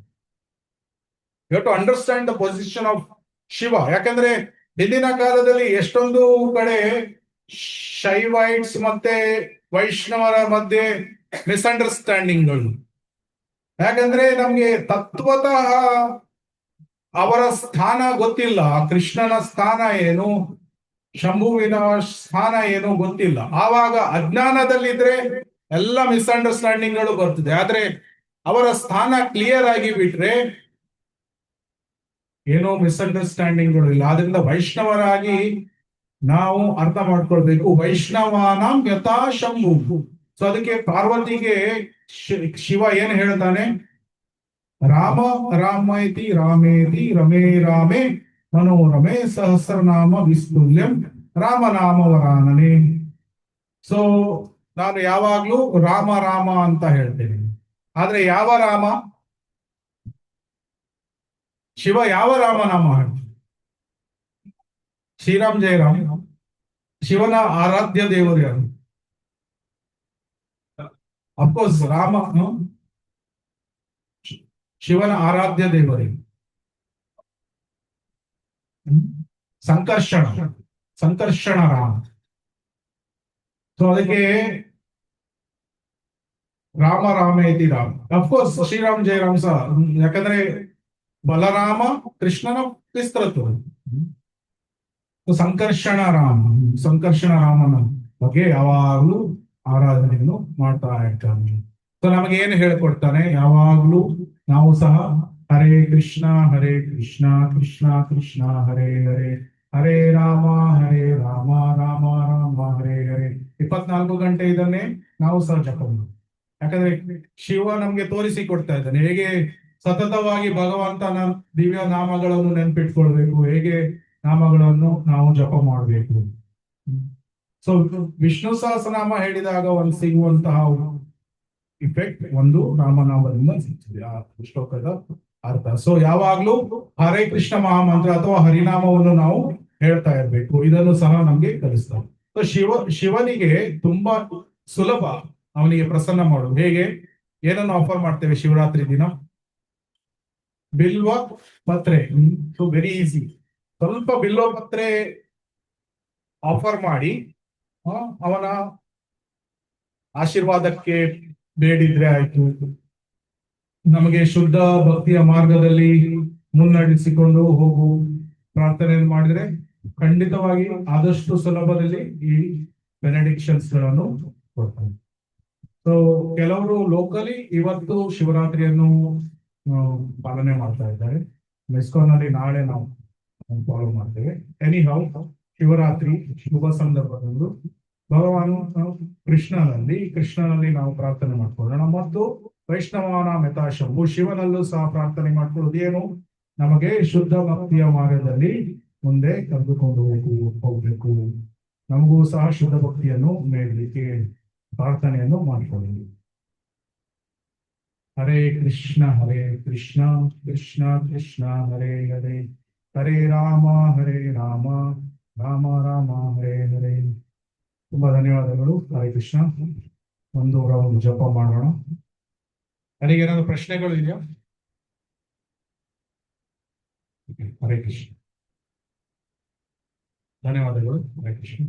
You have to understand the position of Shiva. ಯಾಕಂದ್ರೆ ಹಿಂದಿನ ಕಾಲದಲ್ಲಿ ಎಷ್ಟೊಂದು ಕಡೆ ಶೈವೈಟ್ಸ್ ಮತ್ತೆ ವೈಷ್ಣವರ ಮಧ್ಯೆ ಮಿಸ್ಅಂಡರ್ಸ್ಟ್ಯಾಂಡಿಂಗ್ಗಳು. ಯಾಕಂದ್ರೆ ನಮ್ಗೆ ತತ್ವತಃ ಅವರ ಸ್ಥಾನ ಗೊತ್ತಿಲ್ಲ. ಕೃಷ್ಣನ ಸ್ಥಾನ ಏನು, ಶಂಭುವಿನ ಸ್ಥಾನ ಏನು ಗೊತ್ತಿಲ್ಲ. ಆವಾಗ ಅಜ್ಞಾನದಲ್ಲಿದ್ರೆ ಎಲ್ಲ ಮಿಸ್ಅಂಡರ್ಸ್ಟ್ಯಾಂಡಿಂಗ್ಗಳು ಬರ್ತದೆ. ಆದ್ರೆ ಅವರ ಸ್ಥಾನ ಕ್ಲಿಯರ್ ಆಗಿ ಬಿಟ್ರೆ ಏನೋ ಮಿಸ್ಅಂಡರ್ಸ್ಟ್ಯಾಂಡಿಂಗ್ಗಳು ಇಲ್ಲ. ಆದ್ರಿಂದ ವೈಷ್ಣವರಾಗಿ ನಾವು ಅರ್ಥ ಮಾಡ್ಕೊಳ್ಬೇಕು. ವೈಷ್ಣವಾನಾಂ ಯಥಾ ಶಂಭು. ಸೊ ಅದಕ್ಕೆ ಪಾರ್ವತಿಗೆ ಶಿವ ಏನ್ ಹೇಳ್ತಾನೆ? ರಾಮ ರಾಮೇತಿ ರಾಮೇತಿ ರಮೇ ರಾಮೇ ಮನೋರಮೆ ಸಹಸ್ರನಾಮ ವಿಸ್ತುಲ್ಯಂ ರಾಮನಾಮವರಾನನೆ. ಸೊ ನಾನು ಯಾವಾಗ್ಲೂ ರಾಮ ರಾಮ ಅಂತ ಹೇಳ್ತೇನೆ. ಆದ್ರೆ ಯಾವ ರಾಮ? ಶಿವ ಯಾವ ರಾಮನಾಮ ಹೇಳ್ತಾನೆ? ಶ್ರೀರಾಮ್ ಜಯರಾಮ್. ಶಿವನ ಆರಾಧ್ಯ ದೇವರು ಯಾರು? ಅಫ್ಕೋರ್ಸ್ ರಾಮ ಶಿವನ ಆರಾಧ್ಯ ದೇವರೇ. ಸಂಕರ್ಷಣ ರಾಮ. ಸೊ ಅದಕ್ಕೆ ರಾಮ ರಾಮೇತಿ ರಾಮ. ಅಫ್ಕೋರ್ಸ್ ಶ್ರೀರಾಮ್ ಜಯರಾಮ್ ಸಹ. ಯಾಕಂದ್ರೆ ಬಲರಾಮ ಕೃಷ್ಣನ ವಿಸ್ತೃತ. ಸಂಕರ್ಷಣ ರಾಮನ ಬಗ್ಗೆ ಯಾವಾಗ್ಲೂ ಆರಾಧನೆಯನ್ನು ಮಾಡ್ತಾ ಇರ್ತಾನೆ. ಸೊ ನಮಗೆ ಏನು ಹೇಳ್ಕೊಡ್ತಾನೆ? ಯಾವಾಗ್ಲೂ ನಾವು ಸಹ ಹರೇ ಕೃಷ್ಣ ಕೃಷ್ಣ ಕೃಷ್ಣ ಹರೇ ಹರೇ, ಹರೇ ರಾಮ ರಾಮ ರಾಮ ಹರೇ ಹರೇ. 24 ಗಂಟೆ ಇದನ್ನೇ ನಾವು ಸಹ ಜಪ ಮಾಡೋದು. ಯಾಕಂದ್ರೆ ಶಿವ ನಮ್ಗೆ ತೋರಿಸಿ ಕೊಡ್ತಾ ಇದ್ದಾನೆ ಹೇಗೆ ಸತತವಾಗಿ ಭಗವಂತನ ದಿವ್ಯ ನಾಮಗಳನ್ನು ನೆನ್ಪಿಟ್ಕೊಳ್ಬೇಕು, ಹೇಗೆ ನಾಮಗಳನ್ನು ನಾವು ಜಪ ಮಾಡಬೇಕು. ಸೊ ವಿಷ್ಣು ಸಹಸ್ರನಾಮ ಹೇಳಿದಾಗ ಒಂದು ಸಿಗುವಂತಹ ಇಫೆಕ್ಟ್ ಒಂದು ರಾಮನಾಮದಿಂದ ಸಿಗ್ತದೆ, ಆ ಶ್ಲೋಕದ ಅರ್ಥ. ಸೊ ಯಾವಾಗ್ಲೂ ಹರೇ ಕೃಷ್ಣ ಮಹಾಮಂತ್ರ ಅಥವಾ ಹರಿನಾಮವನ್ನು ನಾವು ಹೇಳ್ತಾ ಇರ್ಬೇಕು. ಇದನ್ನು ಸಹ ನಮ್ಗೆ ಕಲಿಸ್ತಾರೆ. ಸೊ ಶಿವನಿಗೆ ತುಂಬಾ ಸುಲಭ ಅವನಿಗೆ ಪ್ರಸನ್ನ ಮಾಡೋದು. ಹೇಗೆ? ಏನನ್ನು ಆಫರ್ ಮಾಡ್ತೇವೆ ಶಿವರಾತ್ರಿ ದಿನ? ಬಿಲ್ವ ಪತ್ರೆ. So very easy. ಸ್ವಲ್ಪ ಬಿಲ್ವ ಪತ್ರೆ ಆಫರ್ ಮಾಡಿ ಅವನ ಆಶೀರ್ವಾದಕ್ಕೆ ಬೇಡಿದ್ರೆ ಆಯ್ತು. ನಮಗೆ ಶುದ್ಧ ಭಕ್ತಿಯ ಮಾರ್ಗದಲ್ಲಿ ಮುನ್ನಡೆಸಿಕೊಂಡು ಹೋಗು ಪ್ರಾರ್ಥನೆಯನ್ನು ಮಾಡಿದ್ರೆ ಖಂಡಿತವಾಗಿ ಆದಷ್ಟು ಸುಲಭದಲ್ಲಿ ಈ ಬೆನೆಡಿಕ್ಷನ್ಸ್ ಗಳನ್ನು ಕೊಡ್ತಾರೆ. ಸೊ ಕೆಲವರು ಲೋಕಲಿ ಇವತ್ತು ಶಿವರಾತ್ರಿಯನ್ನು ಪಾಲನೆ ಮಾಡ್ತಾ ಇದ್ದಾರೆ. ಮೆಸ್ಕಾನ್ ಅಲ್ಲಿ ನಾಳೆ ನಾವು ಫಾಲೋ ಮಾಡ್ತೇವೆ. ಎನಿ ಹೌ ಶಿವರಾತ್ರಿ ಶುಭ ಸಂದರ್ಭದಂದು ಭಗವಾನ್ ಕೃಷ್ಣನಲ್ಲಿ ನಾವು ಪ್ರಾರ್ಥನೆ ಮಾಡ್ಕೊಳ್ಳೋಣ. ಮತ್ತು ವೈಷ್ಣವನ ಮೆತಾಶಂಭು ಶಿವನಲ್ಲೂ ಸಹ ಪ್ರಾರ್ಥನೆ ಮಾಡ್ಕೊಳ್ಳೋದು ಏನು, ನಮಗೆ ಶುದ್ಧ ಭಕ್ತಿಯ ಮಾರ್ಗದಲ್ಲಿ ಮುಂದೆ ಕರೆದುಕೊಂಡು ಹೋಗ್ಬೇಕು. ನಮಗೂ ಸಹ ಶುದ್ಧ ಭಕ್ತಿಯನ್ನು ನೀಡಲಿಕ್ಕೆ ಪ್ರಾರ್ಥನೆಯನ್ನು ಮಾಡಿಕೊಳ್ಳಿ. ಹರೇ ಕೃಷ್ಣ ಕೃಷ್ಣ ಕೃಷ್ಣ ಹರೇ ಹರೇ, ಹರೇ ರಾಮ ರಾಮ ರಾಮ ಹರೇ ಹರೇ. ತುಂಬಾ ಧನ್ಯವಾದಗಳು. ಹರೇ ಕೃಷ್ಣ. ಒಂದು ರೌಂಡ್ ಜಪ ಮಾಡೋಣ. ಯಾರಿಗೇನಾದ್ರು ಪ್ರಶ್ನೆಗಳು ಇದೆಯಾ? ಹರೇ ಕೃಷ್ಣ. ಧನ್ಯವಾದಗಳು. ಹರೇ ಕೃಷ್ಣ.